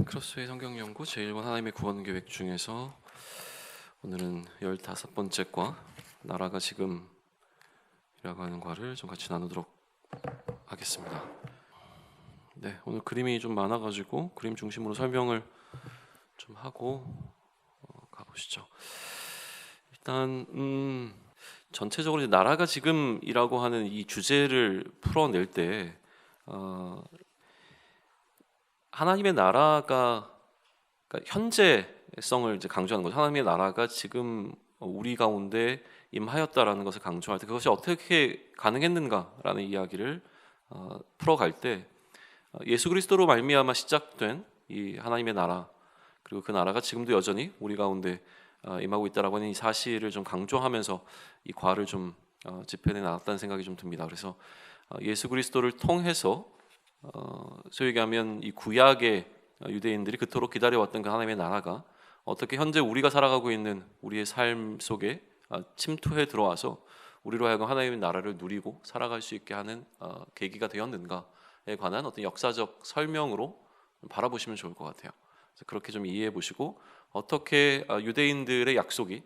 크로스웨이 성경연구 제1권 하나님의 구원 계획 중에서 오늘은 15번째 과 나라가 지금이라고 하는 과를 좀 같이 나누도록 하겠습니다. 오늘 그림이 좀 많아가지고 그림 중심으로 설명을 좀 하고 가보시죠. 일단 전체적으로 이제 나라가 지금이라고 하는 이 주제를 풀어낼 때 하나님의 나라가 그러니까 현재성을 이제 강조하는 거죠. 하나님의 나라가 지금 우리 가운데 임하였다라는 것을 강조할 때 그것이 어떻게 가능했는가라는 이야기를 풀어갈 때 예수 그리스도로 말미암아 시작된 이 하나님의 나라 그리고 그 나라가 지금도 여전히 우리 가운데 임하고 있다라고 하는 이 사실을 좀 강조하면서 이 과를 좀 집행해 나갔다는 생각이 좀 듭니다. 그래서 예수 그리스도를 통해서 소위 얘기하면 이 구약의 유대인들이 그토록 기다려왔던 그 하나님의 나라가 어떻게 현재 우리가 살아가고 있는 우리의 삶 속에 침투해 들어와서 우리로 하여금 하나님의 나라를 누리고 살아갈 수 있게 하는 계기가 되었는가에 관한 어떤 역사적 설명으로 바라보시면 좋을 것 같아요. 그래서 그렇게 좀 이해해 보시고 어떻게 유대인들의 약속이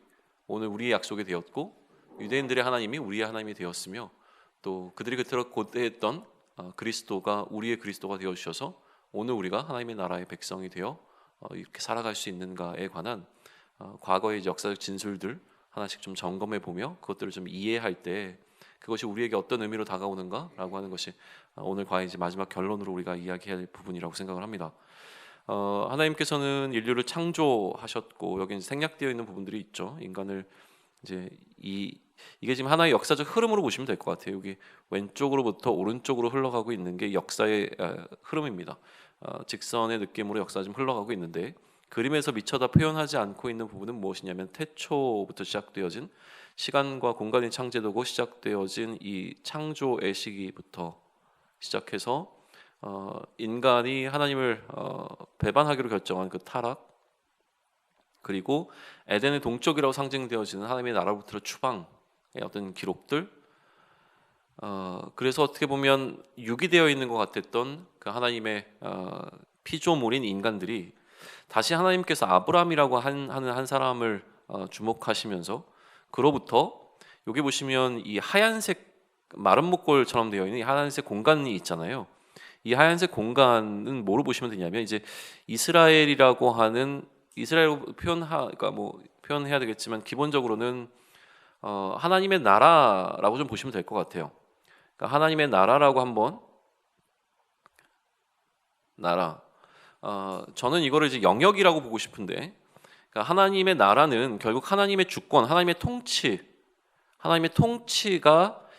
오늘 우리의 약속이 되었고 유대인들의 하나님이 우리의 하나님이 되었으며 또 그들이 그토록 고대했던 그리스도가 우리의 그리스도가 되어 주셔서 오늘 우리가 하나님의 나라의 백성이 되어 이렇게 살아갈 수 있는가에 관한 과거의 역사적 진술들 하나씩 좀 점검해 보며 그것들을 좀 이해할 때 그것이 우리에게 어떤 의미로 다가오는가라고 하는 것이 오늘 과의 이제 마지막 결론으로 우리가 이야기할 부분이라고 생각을 합니다. 하나님께서는 인류를 창조하셨고 여기 생략되어 있는 부분들이 있죠. 인간을 이제 이게 지금 하나의 역사적 흐름으로 보시면 될 것 같아요. 여기 왼쪽으로부터 오른쪽으로 흘러가고 있는 게 역사의 흐름입니다. 직선의 느낌으로 역사가 좀 흘러가고 있는데 그림에서 미처 다 표현하지 않고 있는 부분은 무엇이냐면 태초부터 시작되어진 시간과 공간이 창제되고 시작되어진 이 창조의 시기부터 시작해서 인간이 하나님을 배반하기로 결정한 그 타락 그리고 에덴의 동쪽이라고 상징되어지는 하나님의 나라부터 추방의 어떤 기록들 그래서 어떻게 보면 유기되어 있는 것 같았던 그 하나님의 피조물인 인간들이 다시 하나님께서 아브라함이라고 하는 한 사람을 주목하시면서 그로부터 여기 보시면 이 하얀색 마른 목골처럼 되어 있는 이 하얀색 공간이 있잖아요. 이 하얀색 공간은 뭐로 보시면 되냐면 이제 이스라엘이라고 하는 이스라엘 그러니까 뭐 표현해야 되겠지만 기본적으로는 하나님의 나라라고 좀 보시면 될 것 같아요. 그러니까 하나님의 나라라고 한번 나라. 저는 이거를 이제 영역이라고 보고 싶은데, 그러니까 하나님의 나라는 결국 하나님의 주권, 하나님의 통치가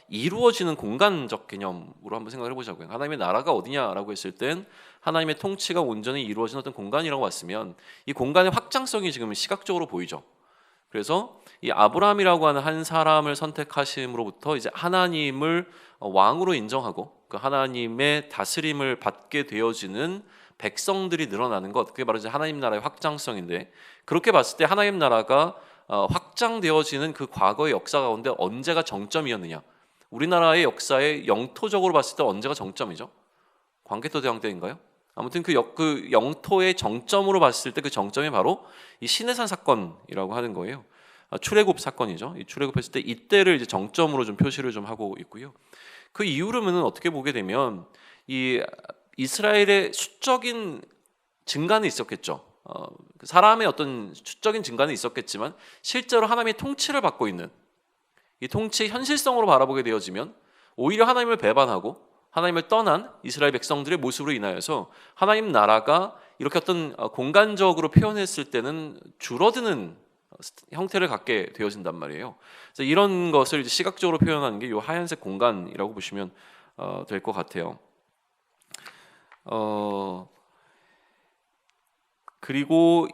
이루어지는 공간적 개념으로 한번 생각을 해보자고요. 하나님의 나라가 어디냐라고 했을 땐 하나님의 통치가 온전히 이루어지는 어떤 공간이라고 봤으면 이 공간의 확장성이 지금 시각적으로 보이죠. 그래서 이 아브라함이라고 하는 한 사람을 선택하심으로부터 이제 하나님을 왕으로 인정하고 그 하나님의 다스림을 받게 되어지는 백성들이 늘어나는 것, 그게 바로 이제 하나님 나라의 확장성인데 그렇게 봤을 때 하나님 나라가 확장되어지는 그 과거의 역사 가운데 언제가 정점이었느냐? 우리나라의 역사에 영토적으로 봤을 때 언제가 정점이죠? 광개토 대왕 때인가요? 아무튼 그 영토의 정점으로 봤을 때 그 정점이 바로 이 시내산 사건이라고 하는 거예요. 출애굽 사건이죠. 이 출애굽했을 때 이때를 이제 정점으로 좀 표시를 좀 하고 있고요. 그 이후로는 어떻게 보게 되면 이 이스라엘의 수적인 증가는 있었겠죠. 사람의 어떤 수적인 증가는 있었겠지만 실제로 하나님의 통치를 받고 있는 이 통치의 현실성으로 바라보게 되어지면 오히려 하나님을 배반하고 하나님을 떠난 이스라엘 백성들의 모습으로 인하여서 하나님 나라가 이렇게 어떤 공간적으로 표현했을 때는 줄어드는 형태를 갖게 되어진단 말이에요. 그래서 이런 것을 이제 시각적으로 표현하는 게 이 하얀색 공간이라고 보시면 될 것 같아요. 그리고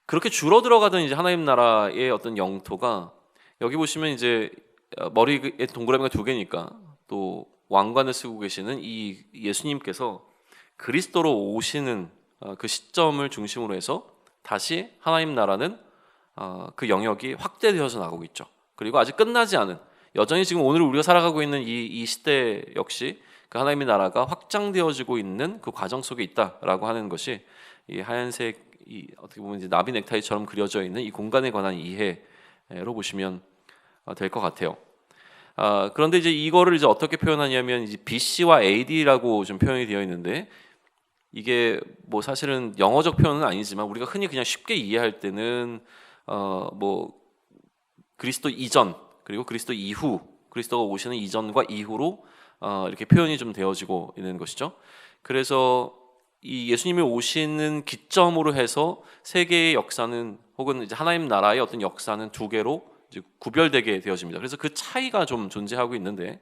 그렇게 줄어들어가던 이제 하나님 나라의 어떤 영토가 여기 보시면 이제 머리에 동그라미가 두 개니까 또 왕관을 쓰고 계시는 이 예수님께서 그리스도로 오시는 그 시점을 중심으로 해서 다시 하나님 나라는 그 영역이 확대되어서 나가고 있죠. 그리고 아직 끝나지 않은 여전히 지금 오늘 우리가 살아가고 있는 이 시대 역시 그 하나님의 나라가 확장되어지고 있는 그 과정 속에 있다라고 하는 것이 이 하얀색 이 어떻게 보면 이제 나비 넥타이처럼 그려져 있는 이 공간에 관한 이해로 보시면 될 것 같아요. 그런데 이제 이거를 이제 어떻게 표현하냐면 이제 BC와 AD라고 좀 표현이 되어 있는데 이게 뭐 사실은 영어적 표현은 아니지만 우리가 흔히 그냥 쉽게 이해할 때는 뭐 그리스도 이전 그리고 그리스도 이후, 그리스도가 오시는 이전과 이후로 이렇게 표현이 좀 되어지고 있는 것이죠. 그래서 이 예수님이 오시는 기점으로 해서 세계의 역사는 혹은 이제 하나님 나라의 어떤 역사는 두 개로 이제 구별되게 되어집니다. 그래서 그 차이가 좀 존재하고 있는데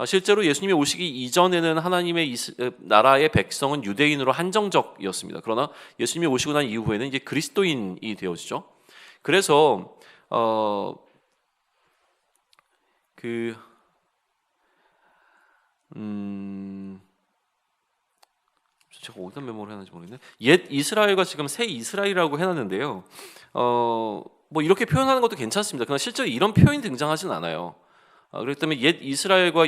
실제로 예수님이 오시기 이전에는 하나님의 나라의 백성은 유대인으로 한정적이었습니다. 그러나 예수님이 오시고 난 이후에는 이제 그리스도인이 되어지죠. 그래서 제가 어디다 메모를 해놨는지 모르겠네. 옛 이스라엘과 지금 새 이스라엘이라고 해놨는데요. 뭐 이렇게 표현하는 것도 괜찮습니다. 그러나 실제로 이런 표현이 등장하진 않아요. 그렇기 때문에 옛 이스라엘과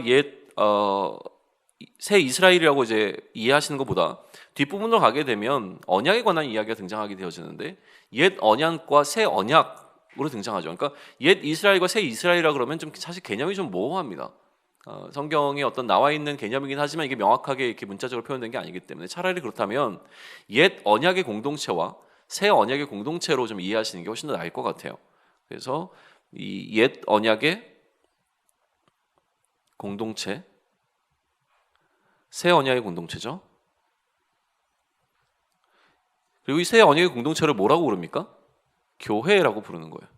새 이스라엘이라고 이제 이해하시는 것보다 뒷부분으로 가게 되면 언약에 관한 이야기가 등장하게 되어지는데 옛 언약과 새 언약으로 등장하죠. 그러니까 옛 이스라엘과 새 이스라엘이라 그러면 좀 사실 개념이 좀 모호합니다. 성경에 어떤 나와 있는 개념이긴 하지만 이게 명확하게 이렇게 문자적으로 표현된 게 아니기 때문에 차라리 그렇다면 옛 언약의 공동체와 새 언약의 공동체로 좀 이해하시는 게 훨씬 더 나을 것 같아요. 그래서 이 옛 언약의 공동체, 새 언약의 공동체죠. 그리고 이 새 언약의 공동체를 뭐라고 부릅니까? 교회라고 부르는 거예요.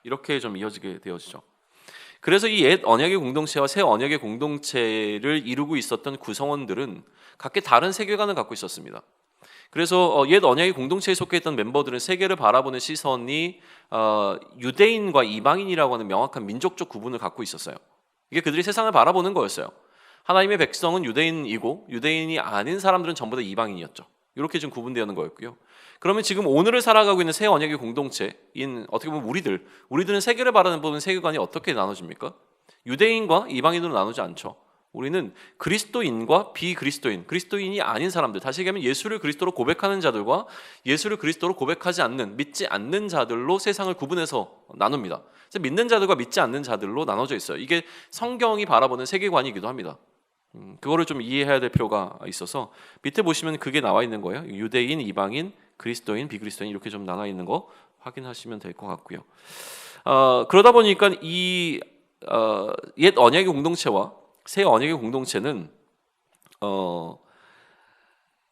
이렇게 좀 이어지게 되어지죠. 그래서 이 옛 언약의 공동체와 새 언약의 공동체를 이루고 있었던 구성원들은 각기 다른 세계관을 갖고 있었습니다. 그래서 옛 언약의 공동체에 속해 있던 멤버들은 세계를 바라보는 시선이 유대인과 이방인이라고 하는 명확한 민족적 구분을 갖고 있었어요. 이게 그들이 세상을 바라보는 거였어요. 하나님의 백성은 유대인이고 유대인이 아닌 사람들은 전부 다 이방인이었죠. 이렇게 좀 구분되는 거였고요. 그러면 지금 오늘을 살아가고 있는 새 언약의 공동체인 어떻게 보면 우리들은 세계를 바라보는 세계관이 어떻게 나눠집니까? 유대인과 이방인으로 나누지 않죠. 우리는 그리스도인과 비그리스도인, 그리스도인이 아닌 사람들, 다시 얘기하면 예수를 그리스도로 고백하는 자들과 예수를 그리스도로 고백하지 않는, 믿지 않는 자들로 세상을 구분해서 나눕니다. 그래서 믿는 자들과 믿지 않는 자들로 나눠져 있어요. 이게 성경이 바라보는 세계관이기도 합니다. 그거를 좀 이해해야 될 필요가 있어서 밑에 보시면 그게 나와 있는 거예요. 유대인, 이방인, 그리스도인, 비그리스도인 이렇게 좀 나눠 있는 거 확인하시면 될 것 같고요. 그러다 보니까 이 옛 언약의 공동체와 새 언약의 공동체는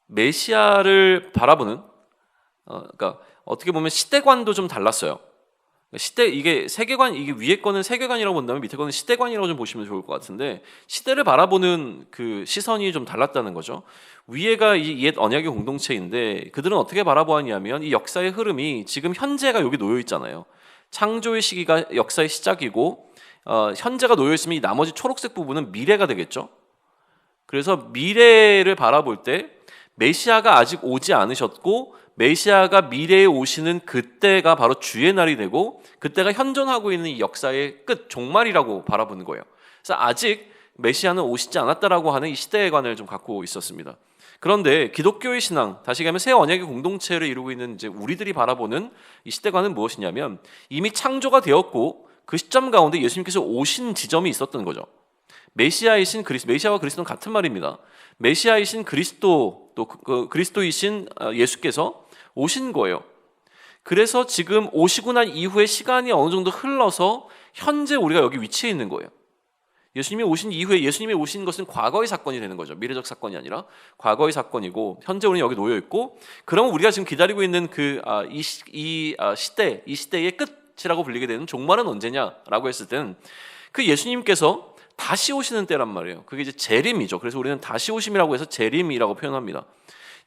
메시아를 바라보는 그러니까 어떻게 보면 시대관도 좀 달랐어요. 이게 세계관, 이게 위에 거는 세계관이라고 본다면 밑에 거는 시대관이라고 좀 보시면 좋을 것 같은데 시대를 바라보는 그 시선이 좀 달랐다는 거죠. 위에가 이 옛 언약의 공동체인데 그들은 어떻게 바라보았냐면 이 역사의 흐름이 지금 현재가 여기 놓여 있잖아요. 창조의 시기가 역사의 시작이고 현재가 놓여 있으면 이 나머지 초록색 부분은 미래가 되겠죠. 그래서 미래를 바라볼 때 메시아가 아직 오지 않으셨고 메시아가 미래에 오시는 그때가 바로 주의 날이 되고 그때가 현존하고 있는 이 역사의 끝, 종말이라고 바라보는 거예요. 그래서 아직 메시아는 오시지 않았다라고 하는 이 시대관을 좀 갖고 있었습니다. 그런데 기독교의 신앙, 다시 얘기하면 새 언약의 공동체를 이루고 있는 이제 우리들이 바라보는 이 시대관은 무엇이냐면 이미 창조가 되었고 그 시점 가운데 예수님께서 오신 지점이 있었던 거죠. 메시아이신 메시아와 그리스도는 같은 말입니다. 메시아이신 그리스도 또 그리스도이신 예수께서 오신 거예요. 그래서 지금 오시고 난 이후에 시간이 어느 정도 흘러서 현재 우리가 여기 위치해 있는 거예요. 예수님이 오신 이후에 예수님이 오신 것은 과거의 사건이 되는 거죠. 미래적 사건이 아니라 과거의 사건이고 현재 우리는 여기 놓여 있고 그러면 우리가 지금 기다리고 있는 이 시대의 끝이라고 불리게 되는 종말은 언제냐라고 했을 때는 그 예수님께서 다시 오시는 때란 말이에요. 그게 이제 재림이죠. 그래서 우리는 다시 오심이라고 해서 재림이라고 표현합니다.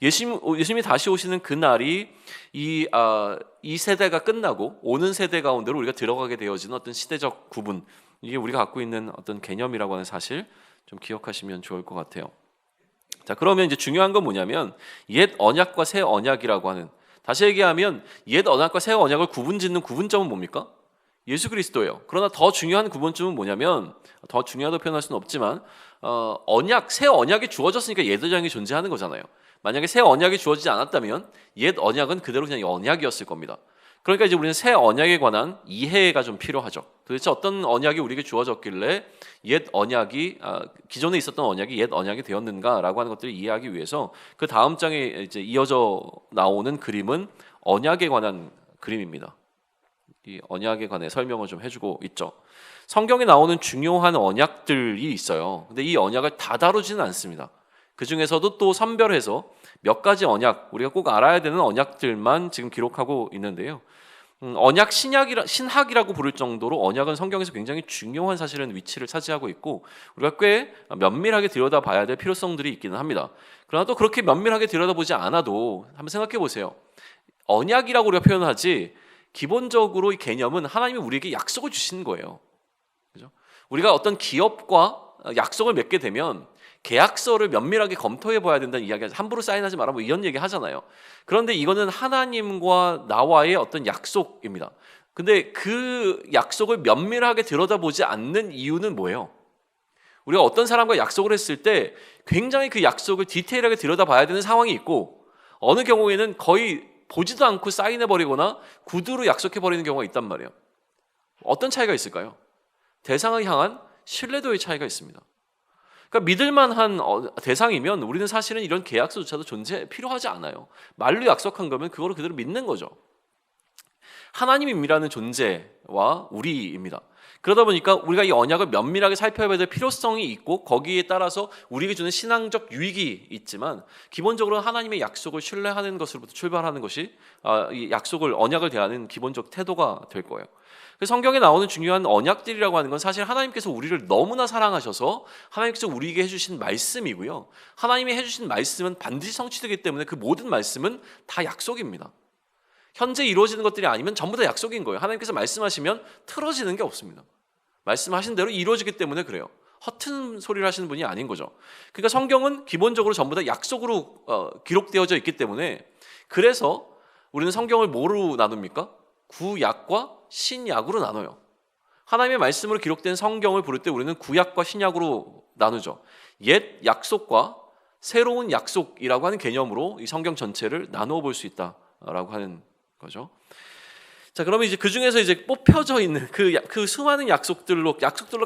예수님이 다시 오시는 그 날이 이 세대가 끝나고 오는 세대 가운데로 우리가 들어가게 되어지는 어떤 시대적 구분, 이게 우리가 갖고 있는 어떤 개념이라고 하는 사실 좀 기억하시면 좋을 것 같아요. 자, 그러면 이제 중요한 건 뭐냐면 옛 언약과 새 언약이라고 하는, 다시 얘기하면 옛 언약과 새 언약을 구분짓는 구분점은 뭡니까? 예수 그리스도예요. 그러나 더 중요한 구분점은 뭐냐면, 더 중요하다고 표현할 수는 없지만 언약, 새 언약이 주어졌으니까 옛 언약이 존재하는 거잖아요. 만약에 새 언약이 주어지지 않았다면 옛 언약은 그대로 그냥 언약이었을 겁니다. 그러니까 이제 우리는 새 언약에 관한 이해가 좀 필요하죠. 도대체 어떤 언약이 우리에게 주어졌길래 옛 언약이 기존에 있었던 언약이 옛 언약이 되었는가라고 하는 것들을 이해하기 위해서 그 다음 장에 이제 이어져 나오는 그림은 언약에 관한 그림입니다. 이 언약에 관해 설명을 좀 해주고 있죠. 성경에 나오는 중요한 언약들이 있어요. 근데 이 언약을 다 다루지는 않습니다. 그 중에서도 또 선별해서 몇 가지 언약, 우리가 꼭 알아야 되는 언약들만 지금 기록하고 있는데요. 언약 신학이라고 부를 정도로 언약은 성경에서 굉장히 중요한 사실은 위치를 차지하고 있고 우리가 꽤 면밀하게 들여다봐야 될 필요성들이 있기는 합니다. 그러나 또 그렇게 면밀하게 들여다보지 않아도 한번 생각해 보세요. 언약이라고 우리가 표현하지 기본적으로 이 개념은 하나님이 우리에게 약속을 주시는 거예요. 그죠? 우리가 어떤 기업과 약속을 맺게 되면 계약서를 면밀하게 검토해 봐야 된다는 이야기가 함부로 사인하지 마라 뭐 이런 얘기 하잖아요. 그런데 이거는 하나님과 나와의 어떤 약속입니다. 근데 그 약속을 면밀하게 들여다보지 않는 이유는 뭐예요? 우리가 어떤 사람과 약속을 했을 때 굉장히 그 약속을 디테일하게 들여다봐야 되는 상황이 있고 어느 경우에는 거의 보지도 않고 사인해버리거나 구두로 약속해버리는 경우가 있단 말이에요. 어떤 차이가 있을까요? 대상을 향한 신뢰도의 차이가 있습니다. 그러니까 믿을만한 대상이면 우리는 사실은 이런 계약서조차도 필요하지 않아요. 말로 약속한 거면 그거를 그대로 믿는 거죠. 하나님이라는 존재와 우리입니다. 그러다 보니까 우리가 이 언약을 면밀하게 살펴봐야 될 필요성이 있고 거기에 따라서 우리에게 주는 신앙적 유익이 있지만 기본적으로 하나님의 약속을 신뢰하는 것으로부터 출발하는 것이 이 약속을 언약을 대하는 기본적 태도가 될 거예요. 성경에 나오는 중요한 언약들이라고 하는 건 사실 하나님께서 우리를 너무나 사랑하셔서 하나님께서 우리에게 해주신 말씀이고요. 하나님이 해주신 말씀은 반드시 성취되기 때문에 그 모든 말씀은 다 약속입니다. 현재 이루어지는 것들이 아니면 전부 다 약속인 거예요. 하나님께서 말씀하시면 틀어지는 게 없습니다. 말씀하신 대로 이루어지기 때문에 그래요. 허튼 소리를 하시는 분이 아닌 거죠. 그러니까 성경은 기본적으로 전부 다 약속으로 기록되어져 있기 때문에 그래서 우리는 성경을 뭐로 나눕니까? 구약과 신약으로 나눠요. 하나님의 말씀으로 기록된 성경을 부를 때 우리는 구약과 신약으로 나누죠. 옛 약속과 새로운 약속이라고 하는 개념으로 이 성경 전체를 나누어 볼 수 있다라고 하는 거죠. 자, 그러면 이제 그 중에서 이제 뽑혀져 있는 그 수많은 약속들로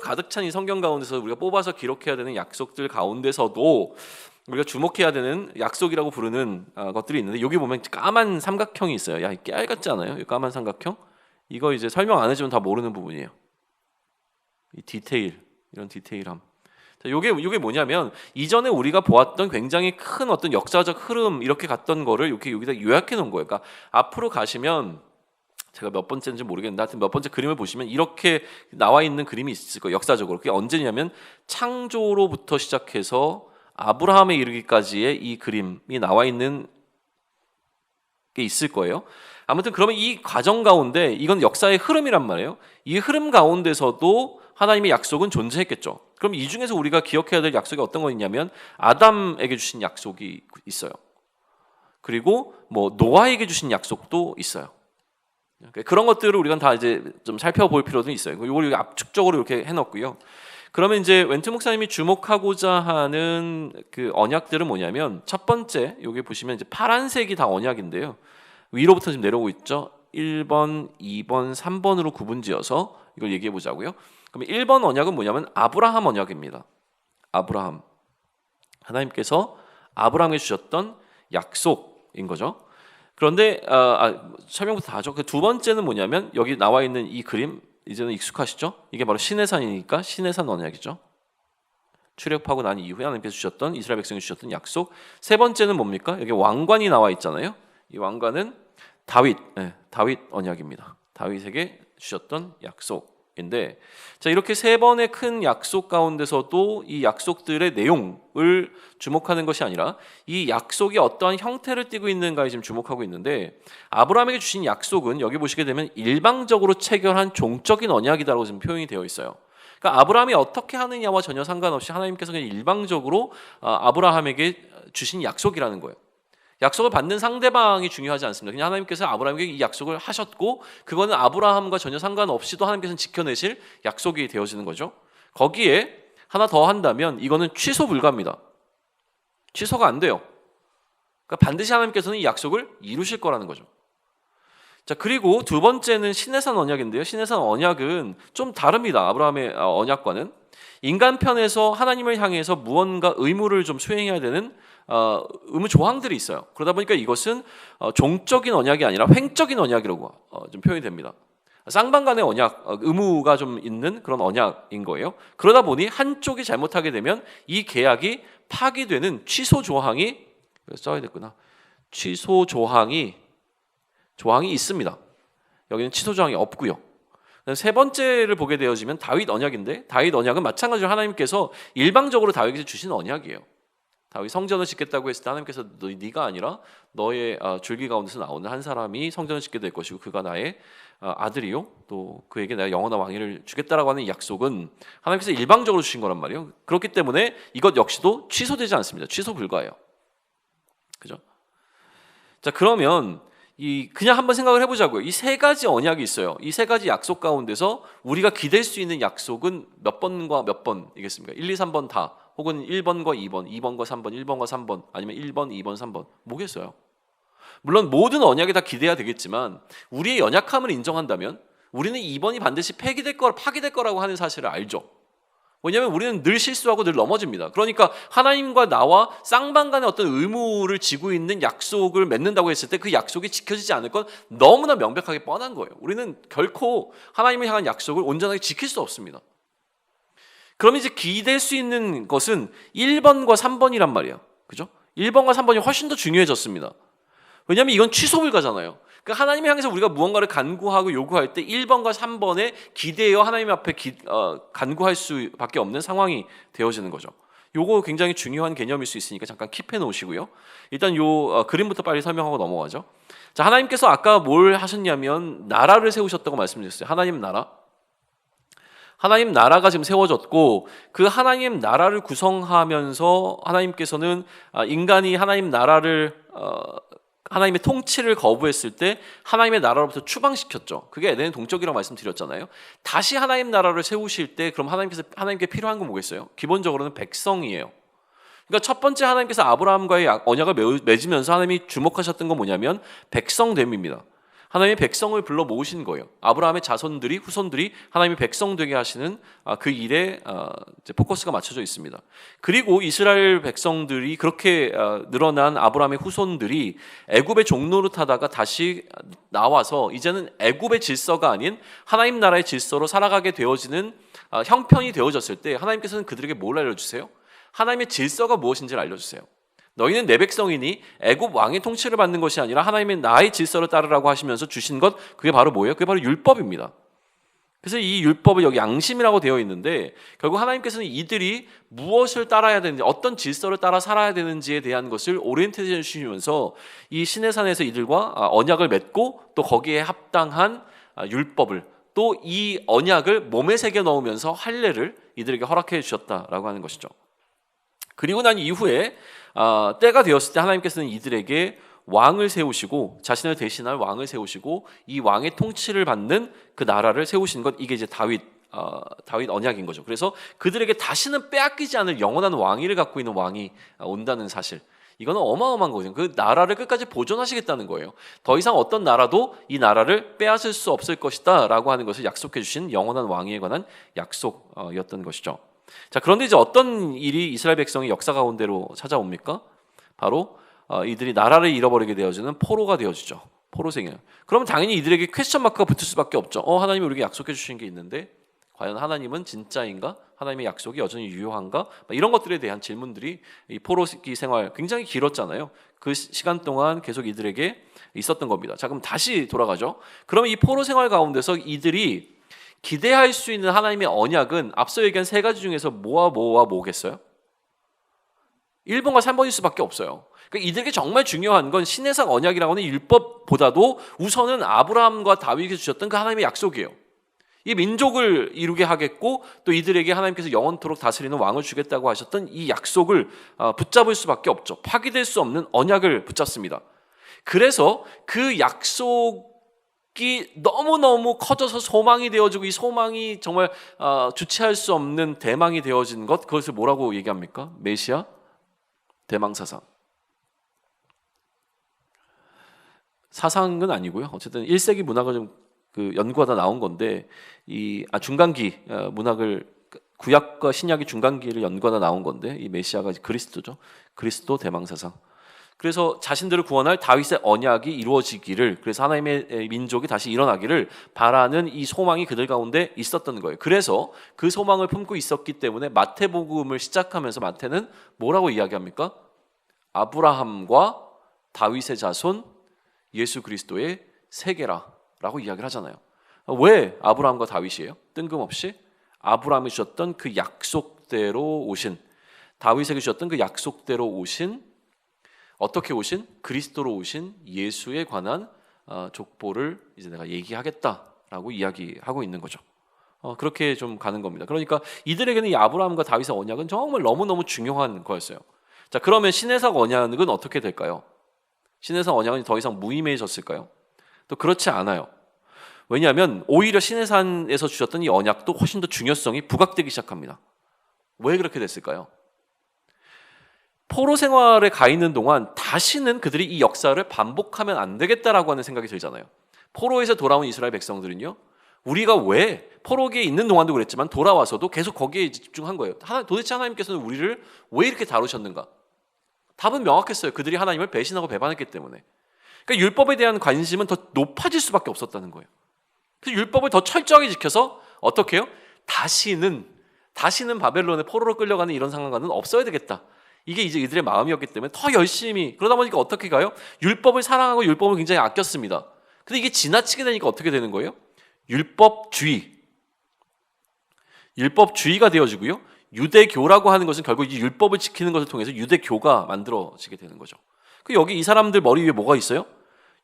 가득 찬 이 성경 가운데서 우리가 뽑아서 기록해야 되는 약속들 가운데서도 우리가 주목해야 되는 약속이라고 부르는 것들이 있는데 여기 보면 까만 삼각형이 있어요. 야, 깨알 같지 않아요? 이 까만 삼각형? 이거 이제 설명 안 해주면 다 모르는 부분이에요. 이 디테일, 이런 디테일함. 자, 요게 뭐냐면 이전에 우리가 보았던 굉장히 큰 어떤 역사적 흐름 이렇게 갔던 거를 이렇게 여기다 요약해 놓은 거예요. 그러니까 앞으로 가시면 제가 몇 번째인지 모르겠는데 하여튼 몇 번째 그림을 보시면 이렇게 나와 있는 그림이 있을 거예요. 역사적으로. 그게 언제냐면 창조로부터 시작해서 아브라함에 이르기까지의 이 그림이 나와 있는 게 있을 거예요. 아무튼 그러면 이 과정 가운데 이건 역사의 흐름이란 말이에요. 이 흐름 가운데서도 하나님의 약속은 존재했겠죠. 그럼 이 중에서 우리가 기억해야 될 약속이 어떤 거 있냐면 아담에게 주신 약속이 있어요. 그리고 뭐 노아에게 주신 약속도 있어요. 그런 것들을 우리가 다 이제 좀 살펴볼 필요도 있어요. 이걸 압축적으로 이렇게 해놓고요. 그러면 이제 웬트 목사님이 주목하고자 하는 그 언약들은 뭐냐면 첫 번째 여기 보시면 이제 파란색이 다 언약인데요. 위로부터 지금 내려오고 있죠. 1번, 2번, 3번으로 구분지어서 이걸 얘기해 보자고요. 그러면 1번 언약은 뭐냐면 아브라함 언약입니다. 아브라함. 하나님께서 아브라함에게 주셨던 약속인 거죠. 그런데 설명부터 다 하죠. 그 두 번째는 뭐냐면 여기 나와 있는 이 그림 이제는 익숙하시죠? 이게 바로 시내산이니까 시내산 언약이죠. 출애굽하고 난 이후에 하나님께서 주셨던 이스라엘 백성이 주셨던 약속. 세 번째는 뭡니까? 여기 왕관이 나와 있잖아요. 이 왕관은 다윗 언약입니다. 다윗에게 주셨던 약속인데, 자 이렇게 세 번의 큰 약속 가운데서도 이 약속들의 내용을 주목하는 것이 아니라 이 약속이 어떠한 형태를 띠고 있는가에 지금 주목하고 있는데 아브라함에게 주신 약속은 여기 보시게 되면 일방적으로 체결한 종적인 언약이다라고 지금 표현이 되어 있어요. 그러니까 아브라함이 어떻게 하느냐와 전혀 상관없이 하나님께서 그냥 일방적으로 아브라함에게 주신 약속이라는 거예요. 약속을 받는 상대방이 중요하지 않습니다. 그냥 하나님께서 아브라함에게 이 약속을 하셨고 그거는 아브라함과 전혀 상관없이도 하나님께서는 지켜내실 약속이 되어지는 거죠. 거기에 하나 더 한다면 이거는 취소 불가입니다. 취소가 안 돼요. 그러니까 반드시 하나님께서는 이 약속을 이루실 거라는 거죠. 자, 그리고 두 번째는 시내산 언약인데요. 시내산 언약은 좀 다릅니다. 아브라함의 언약과는. 인간 편에서 하나님을 향해서 무언가 의무를 좀 수행해야 되는 의무 조항들이 있어요. 그러다 보니까 이것은 종적인 언약이 아니라 횡적인 언약이라고 좀 표현이 됩니다. 쌍방간의 언약, 의무가 좀 있는 그런 언약인 거예요. 그러다 보니 한쪽이 잘못하게 되면 이 계약이 파기되는 취소 조항이 써야 됐구나. 취소 조항이 있습니다. 여기는 취소 조항이 없고요. 세 번째를 보게 되어지면 다윗 언약인데 다윗 언약은 마찬가지로 하나님께서 일방적으로 다윗에게 주신 언약이에요. 다윗 성전을 짓겠다고 했을 때 하나님께서 네가 아니라 너의 줄기 가운데서 나오는 한 사람이 성전을 짓게 될 것이고 그가 나의 아들이요 또 그에게 내가 영원한 왕위를 주겠다라고 하는 약속은 하나님께서 일방적으로 주신 거란 말이에요. 그렇기 때문에 이것 역시도 취소되지 않습니다. 취소 불가예요. 그죠? 자, 그러면 그냥 한번 생각을 해보자고요. 이 세 가지 언약이 있어요. 이 세 가지 약속 가운데서 우리가 기댈 수 있는 약속은 몇 번과 몇 번이겠습니까? 1, 2, 3번 다 혹은 1번과 2번, 2번과 3번, 1번과 3번 아니면 1번, 2번, 3번 뭐겠어요? 물론 모든 언약에 다 기대야 되겠지만 우리의 연약함을 인정한다면 우리는 2번이 반드시 파기될 거라고 하는 사실을 알죠. 왜냐하면 우리는 늘 실수하고 늘 넘어집니다. 그러니까 하나님과 나와 쌍방간의 어떤 의무를 지고 있는 약속을 맺는다고 했을 때 그 약속이 지켜지지 않을 건 너무나 명백하게 뻔한 거예요. 우리는 결코 하나님을 향한 약속을 온전하게 지킬 수 없습니다. 그럼 이제 기댈 수 있는 것은 1번과 3번이란 말이에요. 그죠? 1번과 3번이 훨씬 더 중요해졌습니다. 왜냐하면 이건 취소 불가잖아요. 그러니까 하나님 향해서 우리가 무언가를 간구하고 요구할 때 1번과 3번에 기대어 하나님 앞에 간구할 수밖에 없는 상황이 되어지는 거죠. 요거 굉장히 중요한 개념일 수 있으니까 잠깐 킵해 놓으시고요. 일단 그림부터 빨리 설명하고 넘어가죠. 자, 하나님께서 아까 뭘 하셨냐면 나라를 세우셨다고 말씀드렸어요. 하나님 나라가 지금 세워졌고 그 하나님 나라를 구성하면서 하나님께서는 인간이 하나님의 통치를 거부했을 때 하나님의 나라로부터 추방시켰죠. 그게 에덴의 동쪽이라고 말씀드렸잖아요. 다시 하나님 나라를 세우실 때 그럼 하나님께 필요한 건 뭐겠어요? 기본적으로는 백성이에요. 그러니까 첫 번째 하나님께서 아브라함과의 언약을 맺으면서 하나님이 주목하셨던 건 뭐냐면 백성됨입니다. 하나님의 백성을 불러 모으신 거예요. 아브라함의 후손들이 하나님의 백성 되게 하시는 그 일에 이제 포커스가 맞춰져 있습니다. 그리고 이스라엘 백성들이 그렇게 늘어난 아브라함의 후손들이 애굽의 종노릇하다가 다시 나와서 이제는 애굽의 질서가 아닌 하나님 나라의 질서로 살아가게 되어지는 형편이 되어졌을 때 하나님께서는 그들에게 뭘 알려주세요? 하나님의 질서가 무엇인지를 알려주세요. 너희는 내 백성이니 애굽 왕의 통치를 받는 것이 아니라 하나님의 나의 질서를 따르라고 하시면서 주신 것 그게 바로 뭐예요? 그게 바로 율법입니다. 그래서 이 율법을 여기 양심이라고 되어 있는데 결국 하나님께서는 이들이 무엇을 따라야 되는지 어떤 질서를 따라 살아야 되는지에 대한 것을 오리엔테이션 주시면서 이 시내산에서 이들과 언약을 맺고 또 거기에 합당한 율법을 또 이 언약을 몸에 새겨 넣으면서 할례를 이들에게 허락해 주셨다라고 하는 것이죠. 그리고 난 이후에 때가 되었을 때 하나님께서는 이들에게 왕을 세우시고 자신을 대신할 왕을 세우시고 이 왕의 통치를 받는 그 나라를 세우신 것 이게 이제 다윗 언약인 거죠. 그래서 그들에게 다시는 빼앗기지 않을 영원한 왕위를 갖고 있는 왕이 온다는 사실. 이거는 어마어마한 거죠. 그 나라를 끝까지 보존하시겠다는 거예요. 더 이상 어떤 나라도 이 나라를 빼앗을 수 없을 것이다 라고 하는 것을 약속해 주신 영원한 왕위에 관한 약속이었던 것이죠. 자, 그런데 이제 어떤 일이 이스라엘 백성의 역사 가운데로 찾아옵니까? 바로 이들이 나라를 잃어버리게 되어지는 포로가 되어지죠. 포로생이에요. 그러면 당연히 이들에게 퀘스천 마크가 붙을 수밖에 없죠. 하나님이 우리에게 약속해 주신 게 있는데 과연 하나님은 진짜인가? 하나님의 약속이 여전히 유효한가? 이런 것들에 대한 질문들이 이 포로기 생활 굉장히 길었잖아요. 그 시간 동안 계속 이들에게 있었던 겁니다. 자, 그럼 다시 돌아가죠. 그러면 이 포로 생활 가운데서 이들이 기대할 수 있는 하나님의 언약은 앞서 얘기한 세 가지 중에서 뭐겠어요? 1번과 3번일 수밖에 없어요. 그러니까 이들에게 정말 중요한 건 시내산 언약이라고 하는 율법보다도 우선은 아브라함과 다윗에게 주셨던 그 하나님의 약속이에요. 이 민족을 이루게 하겠고 또 이들에게 하나님께서 영원토록 다스리는 왕을 주겠다고 하셨던 이 약속을 붙잡을 수밖에 없죠. 파기될 수 없는 언약을 붙잡습니다. 그래서 그 약속이 너무너무 커져서 소망이 되어지고 이 소망이 정말 주체할 수 없는 대망이 되어진 것, 그것을 뭐라고 얘기합니까? 메시아 대망사상. 사상은 아니고요. 어쨌든 1세기 문학을 좀 연구하다 나온 건데 이 중간기 문학을 구약과 신약의 중간기를 연구하다 나온 건데 이 메시아가 그리스도죠. 그리스도 대망사상. 그래서 자신들을 구원할 다윗의 언약이 이루어지기를, 그래서 하나님의 민족이 다시 일어나기를 바라는 이 소망이 그들 가운데 있었던 거예요. 그래서 그 소망을 품고 있었기 때문에 마태복음을 시작하면서 마태는 뭐라고 이야기합니까? 아브라함과 다윗의 자손 예수 그리스도의 세계라라고 이야기를 하잖아요. 왜 아브라함과 다윗이에요? 뜬금없이 아브라함이 주셨던 그 약속대로 오신, 다윗에게 주셨던 그 약속대로 오신, 어떻게 오신? 그리스도로 오신 예수에 관한 족보를 이제 내가 얘기하겠다라고 이야기하고 있는 거죠. 그렇게 좀 가는 겁니다. 그러니까 이들에게는 이 아브라함과 다윗의 언약은 정말 너무너무 중요한 거였어요. 자, 그러면 시내산 언약은 어떻게 될까요? 시내산 언약은 더 이상 무의미해졌을까요? 또 그렇지 않아요. 왜냐하면 오히려 시내산에서 주셨던 이 언약도 훨씬 더 중요성이 부각되기 시작합니다. 왜 그렇게 됐을까요? 포로 생활에 가 있는 동안 다시는 그들이 이 역사를 반복하면 안 되겠다라고 하는 생각이 들잖아요. 포로에서 돌아온 이스라엘 백성들은요, 우리가 왜 포로기에 있는 동안도 그랬지만 돌아와서도 계속 거기에 집중한 거예요. 도대체 하나님께서는 우리를 왜 이렇게 다루셨는가? 답은 명확했어요. 그들이 하나님을 배신하고 배반했기 때문에. 그러니까 율법에 대한 관심은 더 높아질 수밖에 없었다는 거예요. 그래서 율법을 더 철저하게 지켜서 어떻게 해요? 다시는 바벨론의 포로로 끌려가는 이런 상황과는 없어야 되겠다. 이게 이제 이들의 마음이었기 때문에 더 열심히, 그러다 보니까 어떻게 가요? 율법을 사랑하고 율법을 굉장히 아꼈습니다. 근데 이게 지나치게 되니까 어떻게 되는 거예요? 율법주의가 되어지고요. 유대교라고 하는 것은 결국 이 율법을 지키는 것을 통해서 유대교가 만들어지게 되는 거죠. 여기 이 사람들 머리 위에 뭐가 있어요?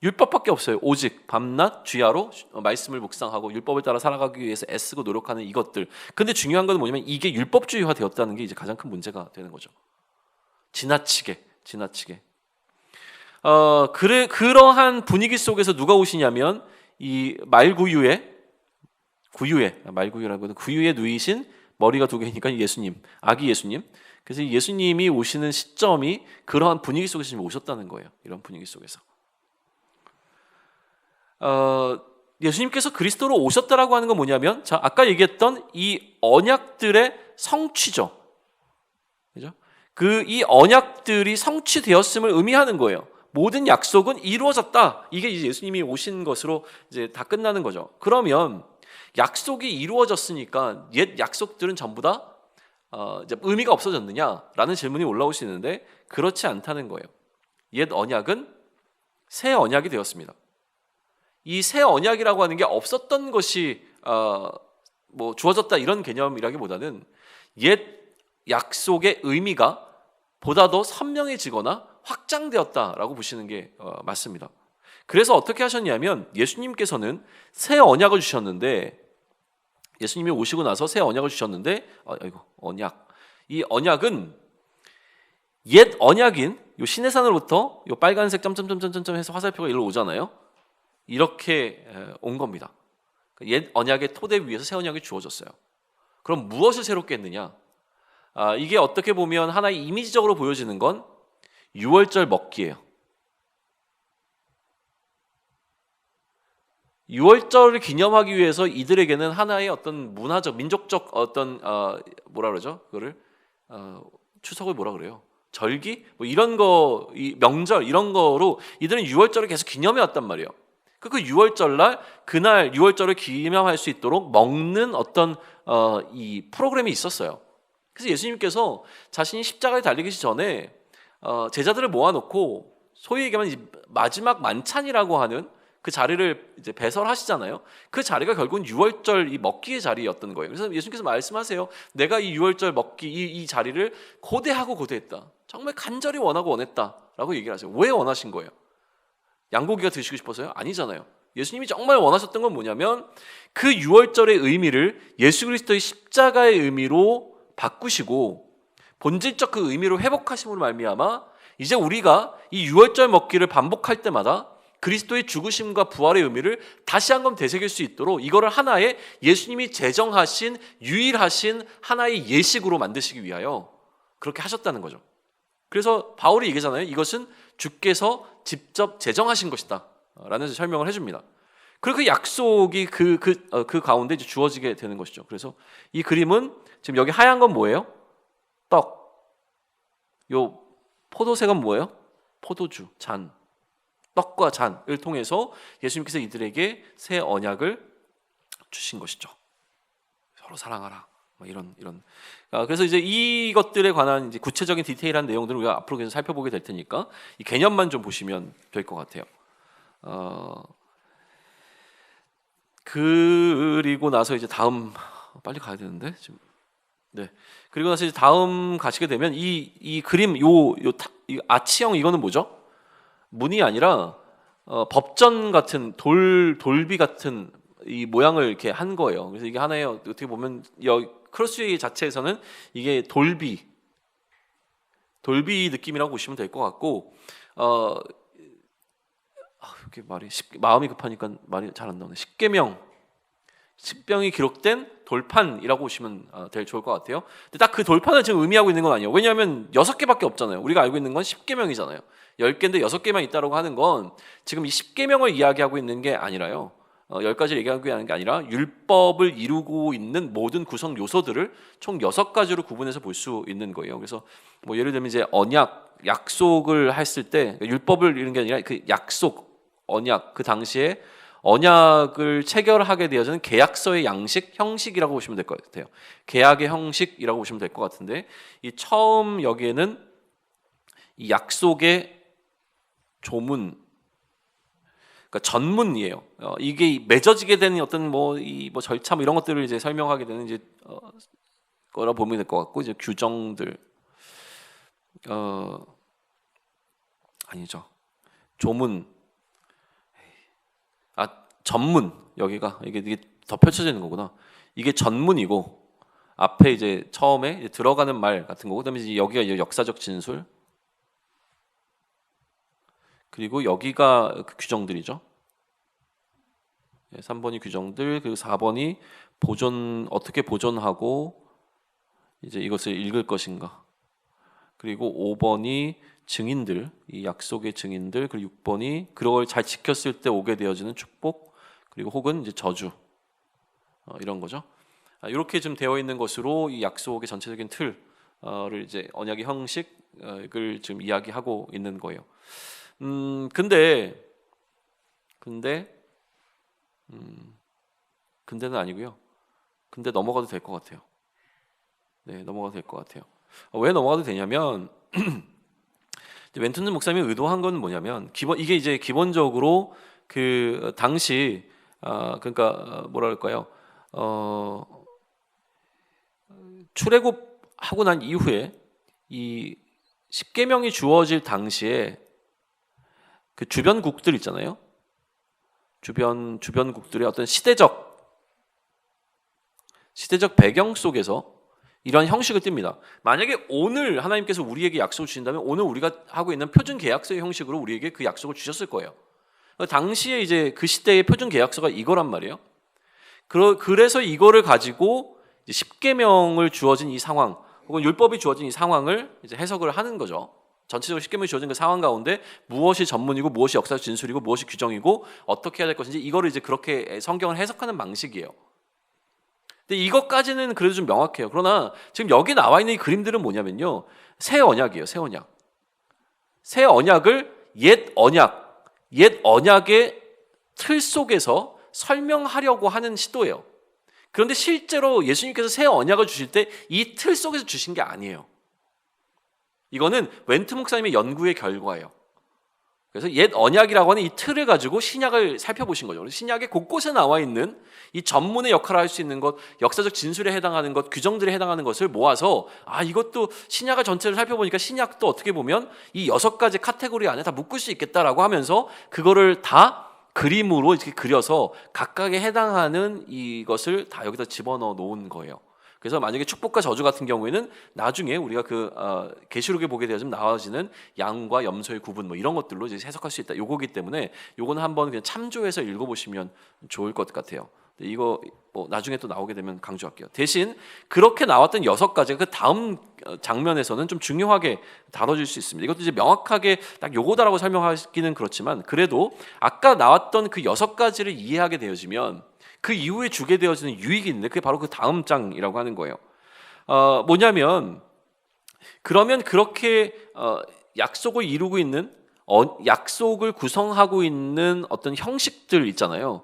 율법밖에 없어요. 오직 밤낮 주야로 말씀을 묵상하고 율법을 따라 살아가기 위해서 애쓰고 노력하는 이것들. 근데 중요한 건 뭐냐면 이게 율법주의화 되었다는 게 이제 가장 큰 문제가 되는 거죠. 지나치게. 그러한 분위기 속에서 누가 오시냐면 이 말구유에 누이신 머리가 두 개니까 예수님, 아기 예수님. 그래서 예수님이 오시는 시점이 그러한 분위기 속에서 지금 오셨다는 거예요. 이런 분위기 속에서. 예수님께서 그리스도로 오셨다라고 하는 건 뭐냐면, 자, 아까 얘기했던 이 언약들의 성취죠. 그죠? 이 언약들이 성취되었음을 의미하는 거예요. 모든 약속은 이루어졌다. 이게 이제 예수님이 오신 것으로 이제 다 끝나는 거죠. 그러면 약속이 이루어졌으니까 옛 약속들은 전부 다 이제 의미가 없어졌느냐라는 질문이 올라올 수 있는데 그렇지 않다는 거예요. 옛 언약은 새 언약이 되었습니다. 이 새 언약이라고 하는 게 없었던 것이 뭐 주어졌다 이런 개념이라기보다는 옛 약속의 의미가 보다 더 선명해지거나 확장되었다라고 보시는 게 맞습니다. 그래서 어떻게 하셨냐면 예수님께서는 새 언약을 주셨는데, 예수님이 오시고 나서 새 언약을 주셨는데, 이 언약은 옛 언약인 요 시내산으로부터 요 빨간색 점점점점점 해서 화살표가 일로 오잖아요. 이렇게 온 겁니다. 옛 언약의 토대 위에서 새 언약이 주어졌어요. 그럼 무엇을 새롭게 했느냐? 이게 어떻게 보면 하나의 이미지적으로 보여지는 건 유월절 먹기예요. 유월절을 기념하기 위해서 이들에게는 하나의 어떤 문화적, 민족적 어떤 뭐라 그러죠? 그거를 추석을 뭐라 그래요? 절기? 뭐 이런 거, 이 명절 이런 거로 이들은 유월절을 계속 기념해 왔단 말이에요. 그 유월절날 그날 유월절을 기념할 수 있도록 먹는 어떤 이 프로그램이 있었어요. 그래서 예수님께서 자신이 십자가에 달리기 전에 제자들을 모아놓고 소위 얘기하면 마지막 만찬이라고 하는 그 자리를 이제 배설하시잖아요. 그 자리가 결국은 유월절 이 먹기의 자리였던 거예요. 그래서 예수님께서 말씀하세요. 내가 이 유월절 먹기 이 자리를 고대했다. 정말 간절히 원하고 원했다라고 얘기를 하세요. 왜 원하신 거예요? 양고기가 드시고 싶어서요? 아니잖아요. 예수님이 정말 원하셨던 건 뭐냐면 그 유월절의 의미를 예수 그리스도의 십자가의 의미로 바꾸시고 본질적 그 의미로 회복하심으로 말미암아 이제 우리가 이 유월절 먹기를 반복할 때마다 그리스도의 죽으심과 부활의 의미를 다시 한번 되새길 수 있도록 이거를 하나의 예수님이 제정하신 유일하신 하나의 예식으로 만드시기 위하여 그렇게 하셨다는 거죠. 그래서 바울이 얘기하잖아요. 이것은 주께서 직접 제정하신 것이다 라는 설명을 해줍니다. 그리고 그 약속이 그 가운데 이제 주어지게 되는 것이죠. 그래서 이 그림은 지금 여기 하얀 건 뭐예요? 떡. 요 포도색은 뭐예요? 포도주, 잔. 떡과 잔을 통해서 예수님께서 이들에게 새 언약을 주신 것이죠. 서로 사랑하라. 이런. 그래서 이제 이것들에 관한 이제 구체적인 디테일한 내용들을 우리가 앞으로 계속 살펴보게 될 테니까 이 개념만 좀 보시면 될 것 같아요. 그리고 나서 이제 다음 빨리 가야 되는데 지금. 네. 그리고 나서 이제 다음 가시게 되면 이 그림 이 아치형 이거는 뭐죠? 문이 아니라 법전 같은 돌비 같은 이 모양을 이렇게 한 거예요. 그래서 이게 하나의 어떻게 보면 크로스웨이 자체에서는 이게 돌비 느낌이라고 보시면 될 것 같고 이렇게 마음이 급하니까 말이 잘 안 나오네. 십계명이 기록된 돌판이라고 보시면 좋을 것 같아요. 근데 딱 그 돌판을 지금 의미하고 있는 건 아니에요. 왜냐하면 6개밖에 없잖아요. 우리가 알고 있는 건 10계명이잖아요. 10개인데 6개만 있다라고 하는 건 지금 이 10계명을 이야기하고 있는 게 아니라요. 10가지를 얘기하고 있는 게 아니라 율법을 이루고 있는 모든 구성 요소들을 총 6가지로 구분해서 볼 수 있는 거예요. 그래서 뭐 예를 들면 이제 약속을 했을 때 율법을 이루는 게 아니라 그 약속, 언약, 그 당시에 언약을 체결하게 되어지는 계약서의 형식이라고 보시면 될 것 같아요. 계약의 형식이라고 보시면 될 것 같은데 이 처음 여기에는 이 약속의 조문, 그러니까 전문이에요. 이게 맺어지게 되는 어떤 절차 이런 것들을 이제 설명하게 되는 이제 거라 보면 될 것 같고 이제 규정들 아니죠. 조문, 전문 이게 더 펼쳐지는 거구나. 이게 전문이고 앞에 이제 처음에 이제 들어가는 말 같은 거고 그다음에 이제 여기가 이제 역사적 진술. 그리고 여기가 그 규정들이죠. 3번이 규정들, 그리고 4번이 어떻게 보존하고 이제 이것을 읽을 것인가. 그리고 5번이 증인들, 이 약속의 증인들, 그리고 6번이 그걸 잘 지켰을 때 오게 되어지는 축복, 그리고 혹은 이제 저주 이런 거죠. 이렇게 좀 되어 있는 것으로 이 약속의 전체적인 틀을 이제 언약의 형식을 지금 이야기하고 있는 거예요. 근데는 아니고요. 근데 넘어가도 될 것 같아요. 네, 넘어가도 될 것 같아요. 왜 넘어가도 되냐면 웬튼즈 목사님이 의도한 건 뭐냐면 이게 이제 기본적으로 그 당시 그러니까 뭐랄까요? 출애굽하고 난 이후에 이 십계명이 주어질 당시에 그 주변국들 있잖아요. 주변국들의 어떤 시대적 배경 속에서 이런 형식을 띱니다. 만약에 오늘 하나님께서 우리에게 약속을 주신다면 오늘 우리가 하고 있는 표준 계약서의 형식으로 우리에게 그 약속을 주셨을 거예요. 당시에 이제 그 시대의 표준 계약서가 이거란 말이에요. 그래서 이거를 가지고 십계명을 주어진 이 상황, 혹은 율법이 주어진 이 상황을 이제 해석을 하는 거죠. 전체적으로 십계명이 주어진 그 상황 가운데 무엇이 전문이고 무엇이 역사적 진술이고 무엇이 규정이고 어떻게 해야 될 것인지 이거를 이제 그렇게 성경을 해석하는 방식이에요. 근데 이것까지는 그래도 좀 명확해요. 그러나 지금 여기 나와 있는 이 그림들은 뭐냐면요, 새 언약이에요. 새 언약을 옛 언약의 틀 속에서 설명하려고 하는 시도예요. 그런데 실제로 예수님께서 새 언약을 주실 때 이 틀 속에서 주신 게 아니에요. 이거는 웬트 목사님의 연구의 결과예요. 그래서 옛 언약이라고 하는 이 틀을 가지고 신약을 살펴보신 거죠. 신약의 곳곳에 나와 있는 이 전문의 역할을 할 수 있는 것, 역사적 진술에 해당하는 것, 규정들에 해당하는 것을 모아서 이것도 신약을 전체를 살펴보니까 신약도 어떻게 보면 이 6가지 카테고리 안에 다 묶을 수 있겠다라고 하면서 그거를 다 그림으로 이렇게 그려서 각각에 해당하는 이것을 다 여기다 집어넣어 놓은 거예요. 그래서 만약에 축복과 저주 같은 경우에는 나중에 우리가 계시록에 보게 되어지면 나와지는 양과 염소의 구분 뭐 이런 것들로 이제 해석할 수 있다. 요거기 때문에 요거는 한번 그냥 참조해서 읽어보시면 좋을 것 같아요. 이거 뭐 나중에 또 나오게 되면 강조할게요. 대신 그렇게 나왔던 6가지가 그 다음 장면에서는 좀 중요하게 다뤄질 수 있습니다. 이것도 이제 명확하게 딱 요거다라고 설명하기는 그렇지만 그래도 아까 나왔던 그 6가지를 이해하게 되어지면 그 이후에 주게 되어지는 유익이 있는데 그게 바로 그 다음 장이라고 하는 거예요. 뭐냐면 그러면 그렇게 약속을 이루고 있는 약속을 구성하고 있는 어떤 형식들 있잖아요.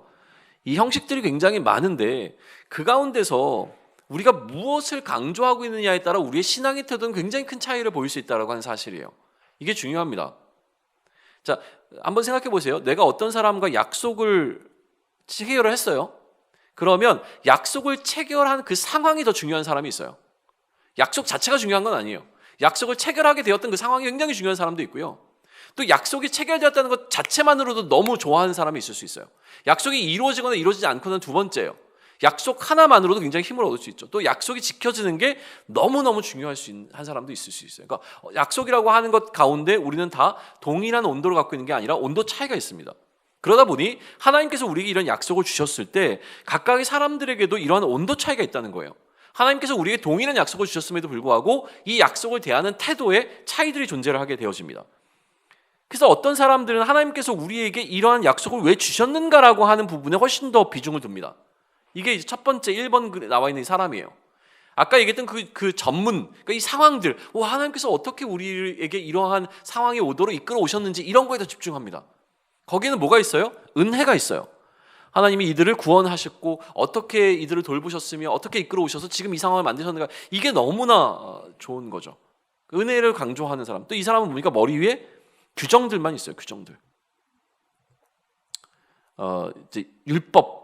이 형식들이 굉장히 많은데 그 가운데서 우리가 무엇을 강조하고 있느냐에 따라 우리의 신앙의 태도는 굉장히 큰 차이를 보일 수 있다고 하는 사실이에요. 이게 중요합니다. 자, 한번 생각해 보세요. 내가 어떤 사람과 약속을 체결을 했어요. 그러면 약속을 체결한 그 상황이 더 중요한 사람이 있어요. 약속 자체가 중요한 건 아니에요. 약속을 체결하게 되었던 그 상황이 굉장히 중요한 사람도 있고요. 또 약속이 체결되었다는 것 자체만으로도 너무 좋아하는 사람이 있을 수 있어요. 약속이 이루어지거나 이루어지지 않고는 두 번째예요. 약속 하나만으로도 굉장히 힘을 얻을 수 있죠. 또 약속이 지켜지는 게 너무너무 중요한 사람도 있을 수 있어요. 그러니까 약속이라고 하는 것 가운데 우리는 다 동일한 온도를 갖고 있는 게 아니라 온도 차이가 있습니다. 그러다 보니 하나님께서 우리에게 이런 약속을 주셨을 때 각각의 사람들에게도 이러한 온도 차이가 있다는 거예요. 하나님께서 우리에게 동일한 약속을 주셨음에도 불구하고 이 약속을 대하는 태도에 차이들이 존재를 하게 되어집니다. 그래서 어떤 사람들은 하나님께서 우리에게 이러한 약속을 왜 주셨는가라고 하는 부분에 훨씬 더 비중을 둡니다. 이게 이제 첫 번째 1번 나와 있는 이 사람이에요. 아까 얘기했던 그 전문, 그러니까 이 상황들, 하나님께서 어떻게 우리에게 이러한 상황이 오도록 이끌어 오셨는지 이런 거에 더 집중합니다. 거기는 뭐가 있어요? 은혜가 있어요. 하나님이 이들을 구원하셨고 어떻게 이들을 돌보셨으며 어떻게 이끌어 오셔서 지금 이 상황을 만드셨는가, 이게 너무나 좋은 거죠. 은혜를 강조하는 사람. 또 이 사람은 뭡니까? 머리 위에 규정들만 있어요. 규정들. 이제 율법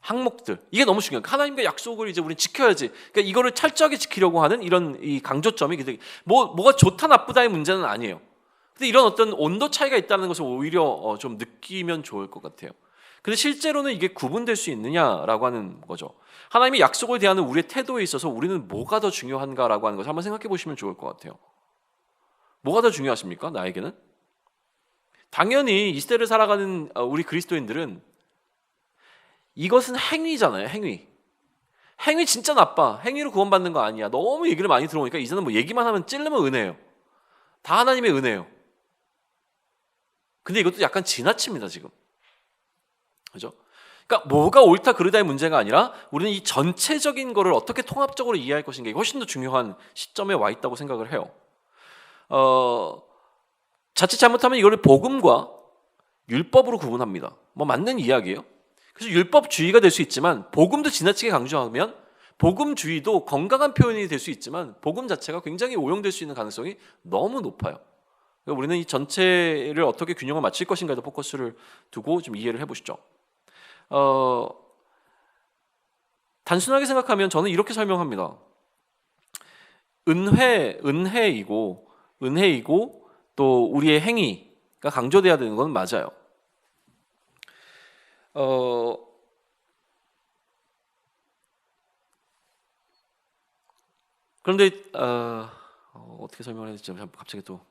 항목들, 이게 너무 중요해요. 하나님과 약속을 이제 우리는 지켜야지. 그러니까 이거를 철저하게 지키려고 하는 이런 이 강조점이 뭐가 좋다 나쁘다의 문제는 아니에요. 근데 이런 어떤 온도 차이가 있다는 것을 오히려 좀 느끼면 좋을 것 같아요. 근데 실제로는 이게 구분될 수 있느냐라고 하는 거죠. 하나님이 약속을 대하는 우리의 태도에 있어서 우리는 뭐가 더 중요한가라고 하는 것을 한번 생각해 보시면 좋을 것 같아요. 뭐가 더 중요하십니까? 나에게는? 당연히 이 시대를 살아가는 우리 그리스도인들은 이것은 행위잖아요. 행위 진짜 나빠. 행위로 구원받는 거 아니야. 너무 얘기를 많이 들어오니까 이제는 뭐 얘기만 하면 찔르면 은혜예요. 다 하나님의 은혜예요. 근데 이것도 약간 지나칩니다, 지금. 그죠? 그러니까 뭐가 옳다 그르다의 문제가 아니라 우리는 이 전체적인 거를 어떻게 통합적으로 이해할 것인가, 이게 훨씬 더 중요한 시점에 와 있다고 생각을 해요. 자칫 잘못하면 이거를 복음과 율법으로 구분합니다. 뭐 맞는 이야기예요. 그래서 율법주의가 될 수 있지만 복음도 지나치게 강조하면 복음주의도 건강한 표현이 될 수 있지만 복음 자체가 굉장히 오용될 수 있는 가능성이 너무 높아요. 그러니까 우리는 이 전체를 어떻게 균형을 맞출 것인가에도 포커스를 두고 좀 이해를 해보시죠. 단순하게 생각하면 저는 이렇게 설명합니다. 은혜이고 또 우리의 행위가 강조돼야 되는 건 맞아요. 그런데 어떻게 설명을 해야 될지 갑자기 또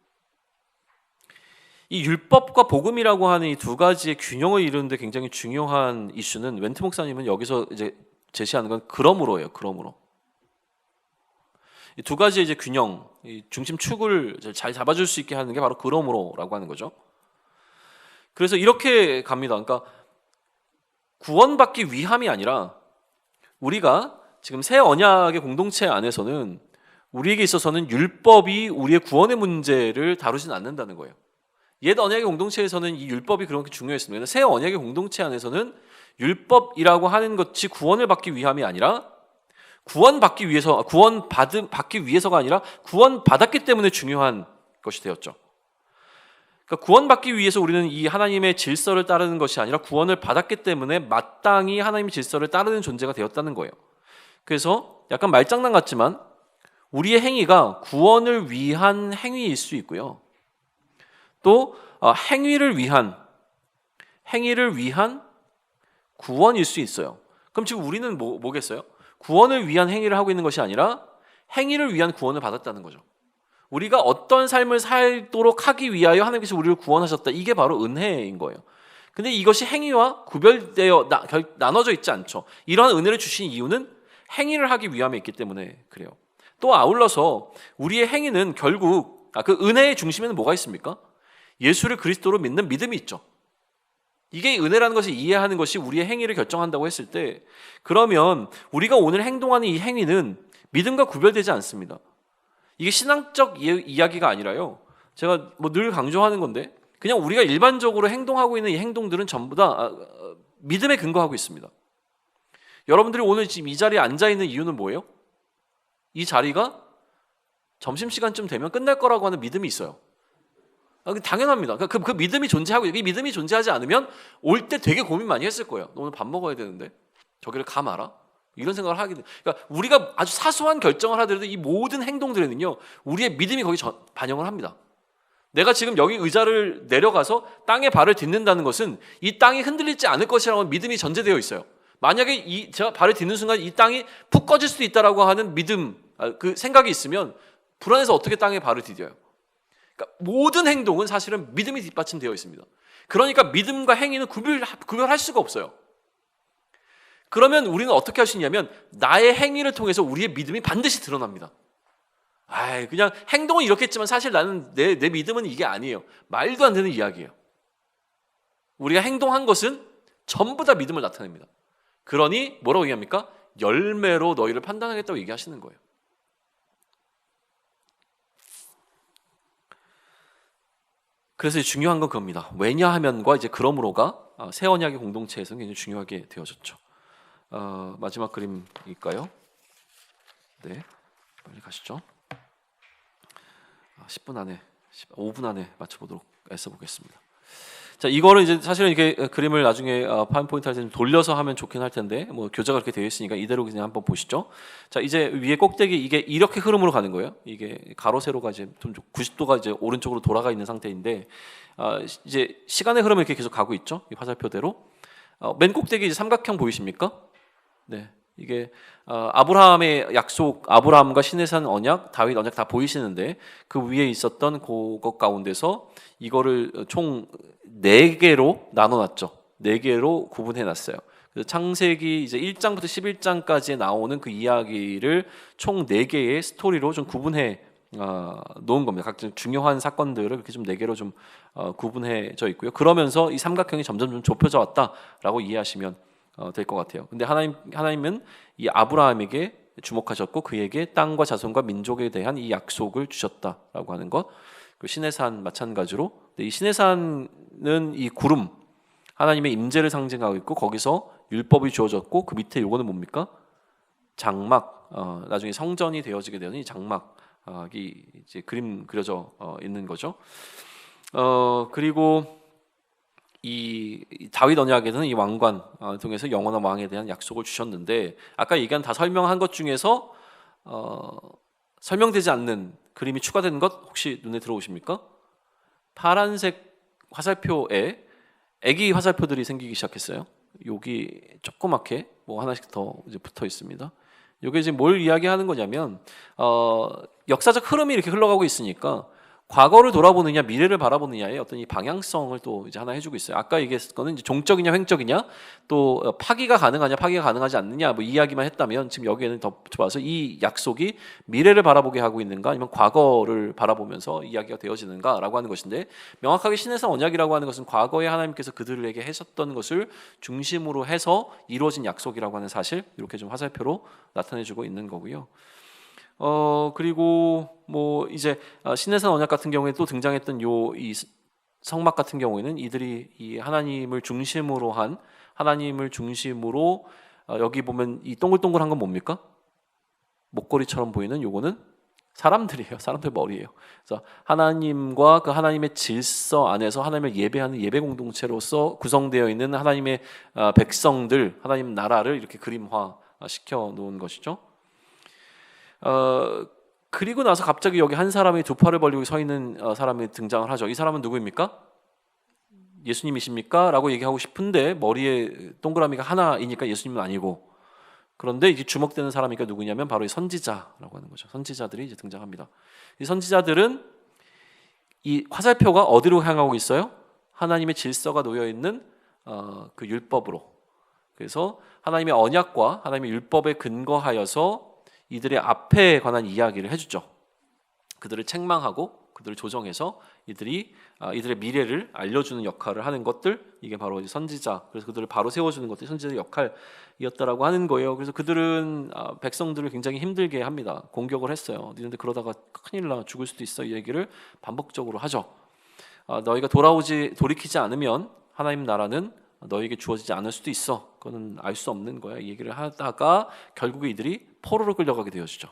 이 율법과 복음이라고 하는 이 두 가지의 균형을 이루는데 굉장히 중요한 이슈는 웬트 목사님은 여기서 이제 제시하는 건 그러므로예요. 그러므로 이 두 가지의 이제 균형, 이 중심축을 잘 잡아줄 수 있게 하는 게 바로 그러므로라고 하는 거죠. 그래서 이렇게 갑니다. 그러니까 구원받기 위함이 아니라 우리가 지금 새 언약의 공동체 안에서는 우리에게 있어서는 율법이 우리의 구원의 문제를 다루진 않는다는 거예요. 옛 언약의 공동체에서는 이 율법이 그렇게 중요했습니다. 새 언약의 공동체 안에서는 율법이라고 하는 것이 구원을 받기 위함이 아니라 구원받기 위해서가 아니라 구원받았기 때문에 중요한 것이 되었죠. 그러니까 구원받기 위해서 우리는 이 하나님의 질서를 따르는 것이 아니라 구원을 받았기 때문에 마땅히 하나님의 질서를 따르는 존재가 되었다는 거예요. 그래서 약간 말장난 같지만 우리의 행위가 구원을 위한 행위일 수 있고요. 또 행위를 위한 행위를 위한 구원일 수 있어요. 그럼 지금 우리는 뭐겠어요? 구원을 위한 행위를 하고 있는 것이 아니라 행위를 위한 구원을 받았다는 거죠. 우리가 어떤 삶을 살도록 하기 위하여 하나님께서 우리를 구원하셨다. 이게 바로 은혜인 거예요. 근데 이것이 행위와 구별되어 나눠져 있지 않죠. 이러한 은혜를 주신 이유는 행위를 하기 위함에 있기 때문에 그래요. 또 아울러서 우리의 행위는 결국 그 은혜의 중심에는 뭐가 있습니까? 예수를 그리스도로 믿는 믿음이 있죠. 이게 은혜라는 것을 이해하는 것이 우리의 행위를 결정한다고 했을 때, 그러면 우리가 오늘 행동하는 이 행위는 믿음과 구별되지 않습니다. 이게 신앙적 이야기가 아니라요, 제가 늘 강조하는 건데, 그냥 우리가 일반적으로 행동하고 있는 이 행동들은 전부 다 믿음에 근거하고 있습니다. 여러분들이 오늘 지금 이 자리에 앉아 있는 이유는 뭐예요? 이 자리가 점심시간쯤 되면 끝날 거라고 하는 믿음이 있어요. 당연합니다. 그 믿음이 존재하고, 이 믿음이 존재하지 않으면 올 때 되게 고민 많이 했을 거예요. 오늘 밥 먹어야 되는데 저기를 가 마라? 이런 생각을 하게 돼. 그러니까 우리가 아주 사소한 결정을 하더라도 이 모든 행동들에는요, 우리의 믿음이 거기 반영을 합니다. 내가 지금 여기 의자를 내려가서 땅에 발을 딛는다는 것은 이 땅이 흔들리지 않을 것이라는 믿음이 전제되어 있어요. 만약에 제가 발을 딛는 순간 이 땅이 푹 꺼질 수도 있다라고 하는 믿음, 그 생각이 있으면 불안해서 어떻게 땅에 발을 디뎌요? 그러니까 모든 행동은 사실은 믿음이 뒷받침되어 있습니다. 그러니까 믿음과 행위는 구별할 수가 없어요. 그러면 우리는 어떻게 할 수 있냐면 나의 행위를 통해서 우리의 믿음이 반드시 드러납니다. 그냥 행동은 이렇게 했지만 사실 나는 내 믿음은 이게 아니에요. 말도 안 되는 이야기예요. 우리가 행동한 것은 전부 다 믿음을 나타냅니다. 그러니 뭐라고 얘기합니까? 열매로 너희를 판단하겠다고 얘기하시는 거예요. 그래서 중요한 건 그겁니다. 왜냐하면과 이제 그러므로가 새 언약의 공동체에서는 굉장히 중요하게 되어졌죠. 마지막 그림일까요? 네, 빨리 가시죠. 10분 안에, 5분 안에 맞춰보도록 애써보겠습니다. 자, 이거는 이제 사실은 이렇게 그림을 나중에 파워포인트 할 때 돌려서 하면 좋긴 할 텐데, 교재가 그렇게 되어 있으니까 이대로 그냥 한번 보시죠. 자, 이제 위에 꼭대기 이게 이렇게 흐름으로 가는 거예요. 이게 가로 세로가 이제 좀 90도가 이제 오른쪽으로 돌아가 있는 상태인데, 이제 시간의 흐름을 이렇게 계속 가고 있죠. 이 화살표대로. 맨 꼭대기 이제 삼각형 보이십니까? 네. 이게 아브라함의 약속, 아브라함과 시내산 언약, 다윗 언약 다 보이시는데 그 위에 있었던 그것 가운데서 이거를 총 4개로 나눠놨죠. 4개로 구분해놨어요. 그래서 창세기 이제 1장부터 11장까지 나오는 그 이야기를 총 4개의 스토리로 좀 구분해 놓은 겁니다. 각종 중요한 사건들을 그렇게 좀 4개로 좀 구분해져 있고요. 그러면서 이 삼각형이 점점 좀 좁혀져 왔다라고 이해하시면 될 것 같아요. 근데 하나님은 이 아브라함에게 주목하셨고 그에게 땅과 자손과 민족에 대한 이 약속을 주셨다라고 하는 것. 그 시내산 마찬가지로, 이 시내산은 이 구름, 하나님의 임재를 상징하고 있고 거기서 율법이 주어졌고 그 밑에 요거는 뭡니까? 장막, 나중에 성전이 되어지게 되는 이 장막이 이제 그림 그려져 있는 거죠. 그리고 이 다윗 언약에는 이 왕관 통해서 영원한 왕에 대한 약속을 주셨는데 아까 얘기한 다 설명한 것 중에서 설명되지 않는 그림이 추가되는 것 혹시 눈에 들어오십니까? 파란색 화살표에 애기 화살표들이 생기기 시작했어요. 여기 조그맣게 하나씩 더 이제 붙어 있습니다. 이게 지금 뭘 이야기하는 거냐면 역사적 흐름이 이렇게 흘러가고 있으니까 과거를 돌아보느냐 미래를 바라보느냐의 어떤 이 방향성을 또 이제 하나 해주고 있어요. 아까 얘기했을 거는 이제 종적이냐 횡적이냐, 또 파기가 가능하냐 파기가 가능하지 않느냐 이 이야기만 했다면 지금 여기에는 더 좋아서 이 약속이 미래를 바라보게 하고 있는가 아니면 과거를 바라보면서 이야기가 되어지는가라고 하는 것인데, 명확하게 신에서 언약이라고 하는 것은 과거에 하나님께서 그들에게 하셨던 것을 중심으로 해서 이루어진 약속이라고 하는 사실, 이렇게 좀 화살표로 나타내주고 있는 거고요. 그리고 이제 신해산 언약 같은 경우에 또 등장했던 이 성막 같은 경우에는 이들이 이 하나님을 중심으로 여기 보면 이 동글동글한 건 뭡니까? 목걸이처럼 보이는 요거는 사람들이에요. 사람들 머리예요. 그래서 하나님과 그 하나님의 질서 안에서 하나님을 예배하는 예배 공동체로서 구성되어 있는 하나님의 백성들, 하나님 나라를 이렇게 그림화 시켜 놓은 것이죠. 그리고 나서 갑자기 여기 한 사람이 두 팔을 벌리고 서 있는 사람이 등장을 하죠. 이 사람은 누구입니까? 예수님이십니까? 라고 얘기하고 싶은데 머리에 동그라미가 하나이니까 예수님은 아니고, 그런데 이게 주목되는 사람이니까 누구냐면 바로 이 선지자라고 하는 거죠. 선지자들이 이제 등장합니다. 이 선지자들은 이 화살표가 어디로 향하고 있어요? 하나님의 질서가 놓여 있는 그 율법으로. 그래서 하나님의 언약과 하나님의 율법에 근거하여서 이들의 앞에 관한 이야기를 해주죠. 그들을 책망하고 그들을 조정해서 이들의 미래를 알려주는 역할을 하는 것들, 이게 바로 선지자. 그래서 그들을 바로 세워주는 것들이 선지자의 역할이었다라고 하는 거예요. 그래서 그들은 백성들을 굉장히 힘들게 합니다. 공격을 했어요. 니네들 그러다가 큰일 나, 죽을 수도 있어, 이 얘기를 반복적으로 하죠. 너희가 돌이키지 않으면 하나님 나라는 너에게 주어지지 않을 수도 있어. 그거는 알 수 없는 거야. 이 얘기를 하다가 결국에 이들이 포로로 끌려가게 되어지죠.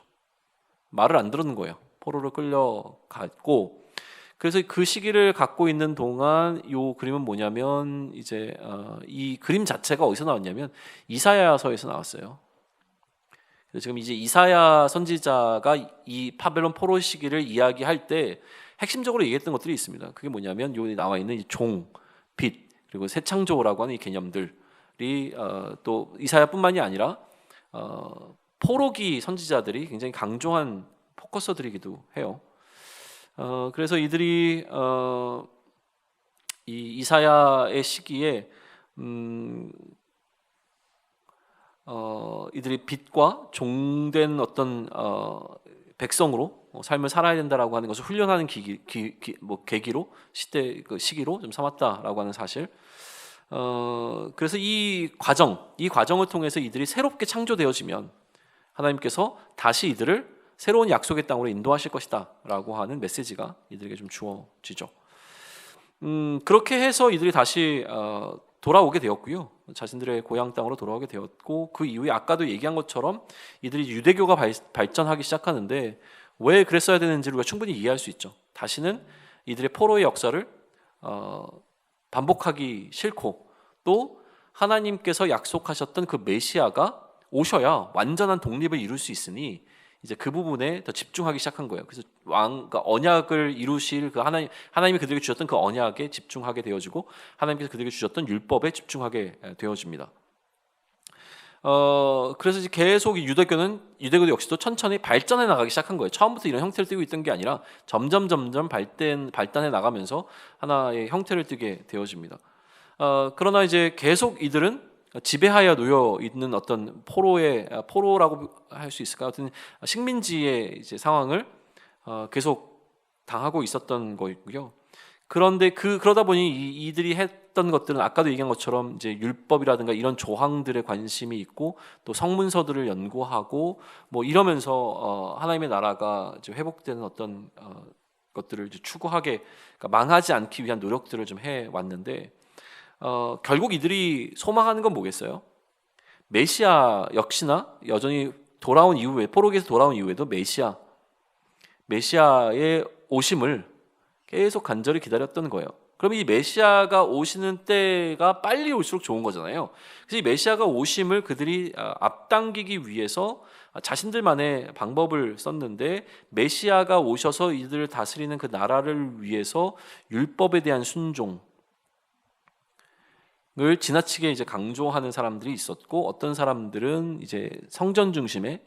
말을 안 들었는 거예요. 포로로 끌려갔고, 그래서 그 시기를 갖고 있는 동안 이 그림은 뭐냐면 이제 이 그림 자체가 어디서 나왔냐면 이사야서에서 나왔어요. 그래서 지금 이제 이사야 선지자가 이 바벨론 포로 시기를 이야기할 때 핵심적으로 얘기했던 것들이 있습니다. 그게 뭐냐면 여기 나와 있는 이 종, 빛, 그리고 새 창조라고 하는 이 개념들이 또 이사야뿐만이 아니라 포로기 선지자들이 굉장히 강조한 포커서들이기도 해요. 그래서 이들이 이 이사야의 시기에 이들이 빛과 종된 어떤 백성으로 삶을 살아야 된다라고 하는 것을 훈련하는 계기로 시기로 좀 삼았다라고 하는 사실. 그래서 이 과정을 통해서 이들이 새롭게 창조되어지면 하나님께서 다시 이들을 새로운 약속의 땅으로 인도하실 것이다라고 하는 메시지가 이들에게 좀 주어지죠. 그렇게 해서 이들이 다시 돌아오게 되었고요. 자신들의 고향 땅으로 돌아오게 되었고, 그 이후에 아까도 얘기한 것처럼 이들이 유대교가 발전하기 시작하는데 왜 그랬어야 되는지 우리가 충분히 이해할 수 있죠. 다시는 이들의 포로의 역사를 반복하기 싫고, 또 하나님께서 약속하셨던 그 메시아가 오셔야 완전한 독립을 이룰 수 있으니 이제 그 부분에 더 집중하기 시작한 거예요. 그래서 그러니까 언약을 이루실 그 하나님이 그들에게 주셨던 그 언약에 집중하게 되어지고, 하나님께서 그들에게 주셨던 율법에 집중하게 되어집니다. 그래서 이제 계속 유대교도 역시도 천천히 발전해 나가기 시작한 거예요. 처음부터 이런 형태를 띠고 있던 게 아니라 점점 발단해 나가면서 하나의 형태를 띠게 되어집니다. 그러나 이제 계속 이들은 지배하여 놓여 있는 어떤 포로라고 할 수 있을까요? 어떤 식민지의 이제 상황을 계속 당하고 있었던 거고요. 그런데 그러다 보니 이들이 했던 것들은 아까도 얘기한 것처럼 이제 율법이라든가 이런 조항들에 관심이 있고, 또 성문서들을 연구하고 뭐 이러면서 하나님의 나라가 이제 회복되는 어떤 것들을 이제 추구하게, 그러니까 망하지 않기 위한 노력들을 좀 해 왔는데, 결국 이들이 소망하는 건 뭐겠어요? 메시아 역시나 여전히 돌아온 이후에, 포로기에서 돌아온 이후에도 메시아의 오심을 계속 간절히 기다렸던 거예요. 그럼 이 메시아가 오시는 때가 빨리 올수록 좋은 거잖아요. 그래서 이 메시아가 오심을 그들이 앞당기기 위해서 자신들만의 방법을 썼는데, 메시아가 오셔서 이들을 다스리는 그 나라를 위해서 율법에 대한 순종을 지나치게 이제 강조하는 사람들이 있었고, 어떤 사람들은 이제 성전 중심의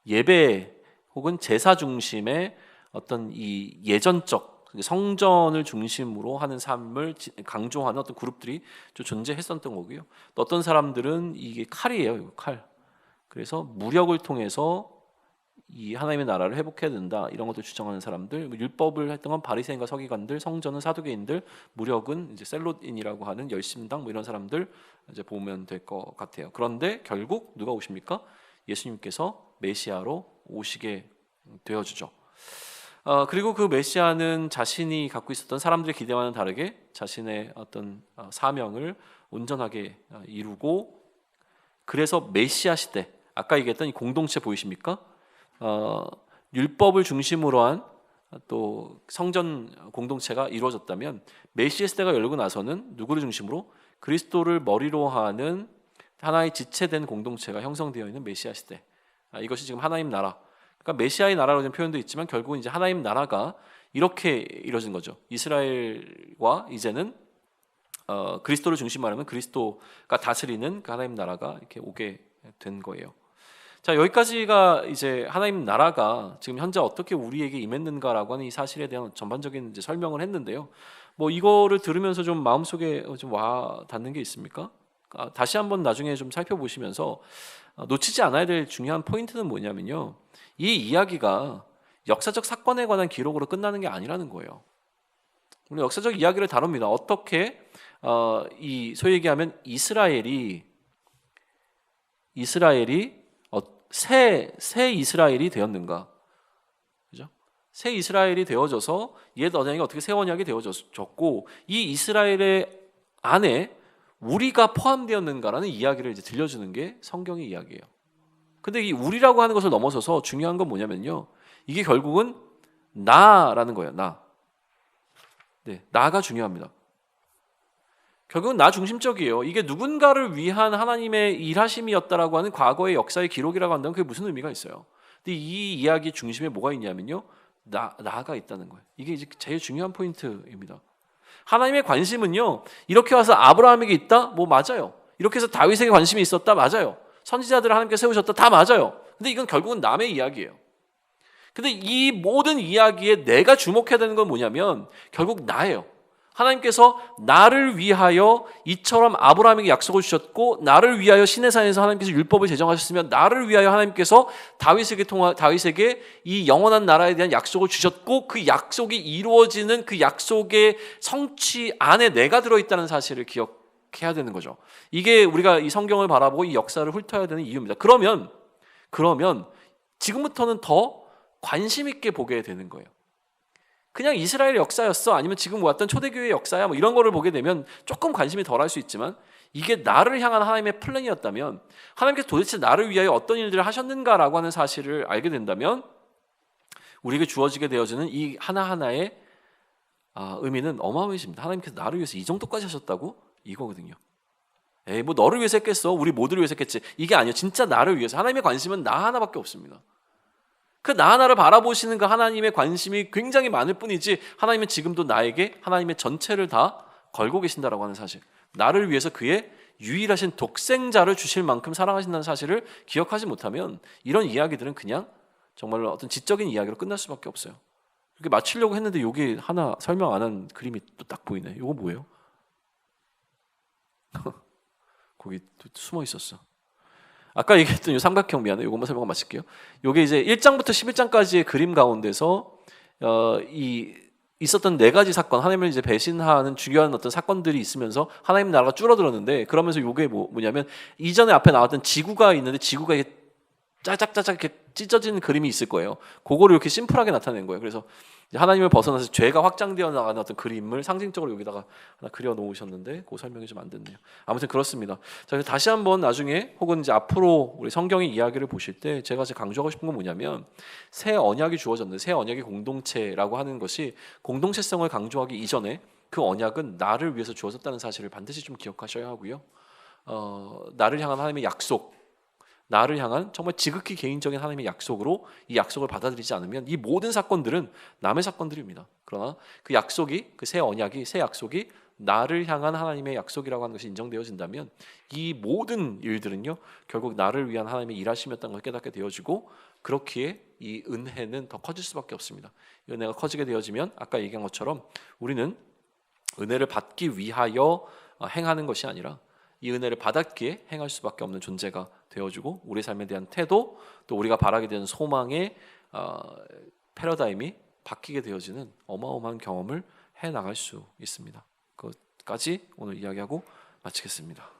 예배 혹은 제사 중심의 어떤 이 예전적 성전을 중심으로 하는 삶을 강조하는 어떤 그룹들이 좀 존재했었던 거고요. 또 어떤 사람들은 이게 칼이에요, 칼. 그래서 무력을 통해서 이 하나님의 나라를 회복해야 된다, 이런 것들 주장하는 사람들, 율법을 했던 건 바리새인과 서기관들, 성전은 사두개인들, 무력은 이제 셀롯인이라고 하는 열심당, 뭐 이런 사람들 이제 보면 될 것 같아요. 그런데 결국 누가 오십니까? 예수님께서 메시아로 오시게 되어주죠. 그리고 그 메시아는 자신이 갖고 있었던 사람들의 기대와는 다르게 자신의 어떤 사명을 온전하게 이루고, 그래서 메시아 시대, 아까 얘기했던 이 공동체 보이십니까? 율법을 중심으로 한 또 성전 공동체가 이루어졌다면, 메시아 시대가 열리고 나서는 누구를 중심으로? 그리스도를 머리로 하는 하나의 지체된 공동체가 형성되어 있는 메시아 시대. 이것이 지금 하나님 나라, 그러니까 메시아의 나라라는 표현도 있지만 결국은 이제 하나님 나라가 이렇게 이루어진 거죠. 이스라엘과 이제는 그리스도를 중심으로 하면 그리스도가 다스리는 그 하나님 나라가 이렇게 오게 된 거예요. 자, 여기까지가 이제 하나님 나라가 지금 현재 어떻게 우리에게 임했는가라고 하는 이 사실에 대한 전반적인 이제 설명을 했는데요. 뭐 이거를 들으면서 좀 마음속에 좀 와 닿는 게 있습니까? 다시 한번 나중에 좀 살펴보시면서 놓치지 않아야 될 중요한 포인트는 뭐냐면요. 이 이야기가 역사적 사건에 관한 기록으로 끝나는 게 아니라는 거예요. 우리 역사적 이야기를 다룹니다. 어떻게 이 소위 얘기하면 이스라엘이 새 이스라엘이 되었는가? 그죠? 새 이스라엘이 되어져서 옛 언약이 어떻게 새 언약이 되어졌고 이 이스라엘의 안에 우리가 포함되었는가라는 이야기를 이제 들려주는 게 성경의 이야기예요. 근데 이 우리라고 하는 것을 넘어서서 중요한 건 뭐냐면요. 이게 결국은 나라는 거예요. 나. 네, 나가 중요합니다. 결국은 나 중심적이에요. 이게 누군가를 위한 하나님의 일하심이었다라고 하는 과거의 역사의 기록이라고 한다면 그게 무슨 의미가 있어요? 근데 이 이야기 중심에 뭐가 있냐면요. 나가 있다는 거예요. 이게 이제 제일 중요한 포인트입니다. 하나님의 관심은요. 이렇게 와서 아브라함에게 있다? 뭐 맞아요. 이렇게 해서 다윗에게 관심이 있었다? 맞아요. 선지자들을 하나님께 세우셨다? 다 맞아요. 근데 이건 결국은 남의 이야기예요. 근데 이 모든 이야기에 내가 주목해야 되는 건 뭐냐면 결국 나예요. 하나님께서 나를 위하여 이처럼 아브라함에게 약속을 주셨고 나를 위하여 시내산에서 하나님께서 율법을 제정하셨으면 나를 위하여 하나님께서 다윗에게 이 영원한 나라에 대한 약속을 주셨고 그 약속이 이루어지는 그 약속의 성취 안에 내가 들어있다는 사실을 기억해야 되는 거죠. 이게 우리가 이 성경을 바라보고 이 역사를 훑어야 되는 이유입니다. 그러면 지금부터는 더 관심 있게 보게 되는 거예요. 그냥 이스라엘의 역사였어 아니면 지금 왔던 초대교회의 역사야 뭐 이런 거를 보게 되면 조금 관심이 덜할 수 있지만 이게 나를 향한 하나님의 플랜이었다면 하나님께서 도대체 나를 위하여 어떤 일들을 하셨는가라고 하는 사실을 알게 된다면 우리에게 주어지게 되어지는 이 하나하나의 의미는 어마어마해집니다. 하나님께서 나를 위해서 이 정도까지 하셨다고? 이거거든요. 에이 뭐 너를 위해서 했겠어 우리 모두를 위해서 했겠지 이게 아니에요. 진짜 나를 위해서 하나님의 관심은 나 하나밖에 없습니다. 그 나 하나를 바라보시는 그 하나님의 관심이 굉장히 많을 뿐이지 하나님은 지금도 나에게 하나님의 전체를 다 걸고 계신다라고 하는 사실 나를 위해서 그의 유일하신 독생자를 주실 만큼 사랑하신다는 사실을 기억하지 못하면 이런 이야기들은 그냥 정말로 어떤 지적인 이야기로 끝날 수밖에 없어요. 이렇게 마치려고 했는데 여기 하나 설명 안 한 그림이 또 딱 보이네. 이거 뭐예요? 거기 또 숨어 있었어. 아까 얘기했던 이 삼각형 미안해. 이것만 설명하고 마칠게요. 이게 이제 1장부터 11장까지의 그림 가운데서 있었던 네 가지 사건, 하나님을 이제 배신하는 중요한 어떤 사건들이 있으면서 하나님 나라가 줄어들었는데 그러면서 이게 뭐냐면 이전에 앞에 나왔던 지구가 있는데 지구가 이게 짜작짜작 이렇게 찢어지는 그림이 있을 거예요. 그거를 이렇게 심플하게 나타낸 거예요. 그래서 하나님을 벗어나서 죄가 확장되어 나가는 어떤 그림을 상징적으로 여기다가 하나 그려 놓으셨는데 그 설명이 좀 안 됐네요. 아무튼 그렇습니다. 자, 그래서 다시 한번 나중에 혹은 이제 앞으로 우리 성경의 이야기를 보실 때 제가 강조하고 싶은 건 뭐냐면 새 언약이 주어졌는데 새 언약의 공동체라고 하는 것이 공동체성을 강조하기 이전에 그 언약은 나를 위해서 주어졌다는 사실을 반드시 좀 기억하셔야 하고요. 나를 향한 하나님의 약속 나를 향한 정말 지극히 개인적인 하나님의 약속으로 이 약속을 받아들이지 않으면 이 모든 사건들은 남의 사건들입니다. 그러나 그 약속이 그 새 언약이 새 약속이 나를 향한 하나님의 약속이라고 하는 것이 인정되어진다면 이 모든 일들은요 결국 나를 위한 하나님의 일하심이었다는 것을 깨닫게 되어지고 그렇기에 이 은혜는 더 커질 수밖에 없습니다. 이 은혜가 커지게 되어지면 아까 얘기한 것처럼 우리는 은혜를 받기 위하여 행하는 것이 아니라 이 은혜를 받았기에 행할 수밖에 없는 존재가 되어주고 우리 삶에 대한 태도 또 우리가 바라게 되는 소망의 패러다임이 바뀌게 되어지는 어마어마한 경험을 해나갈 수 있습니다. 그것까지 오늘 이야기하고 마치겠습니다.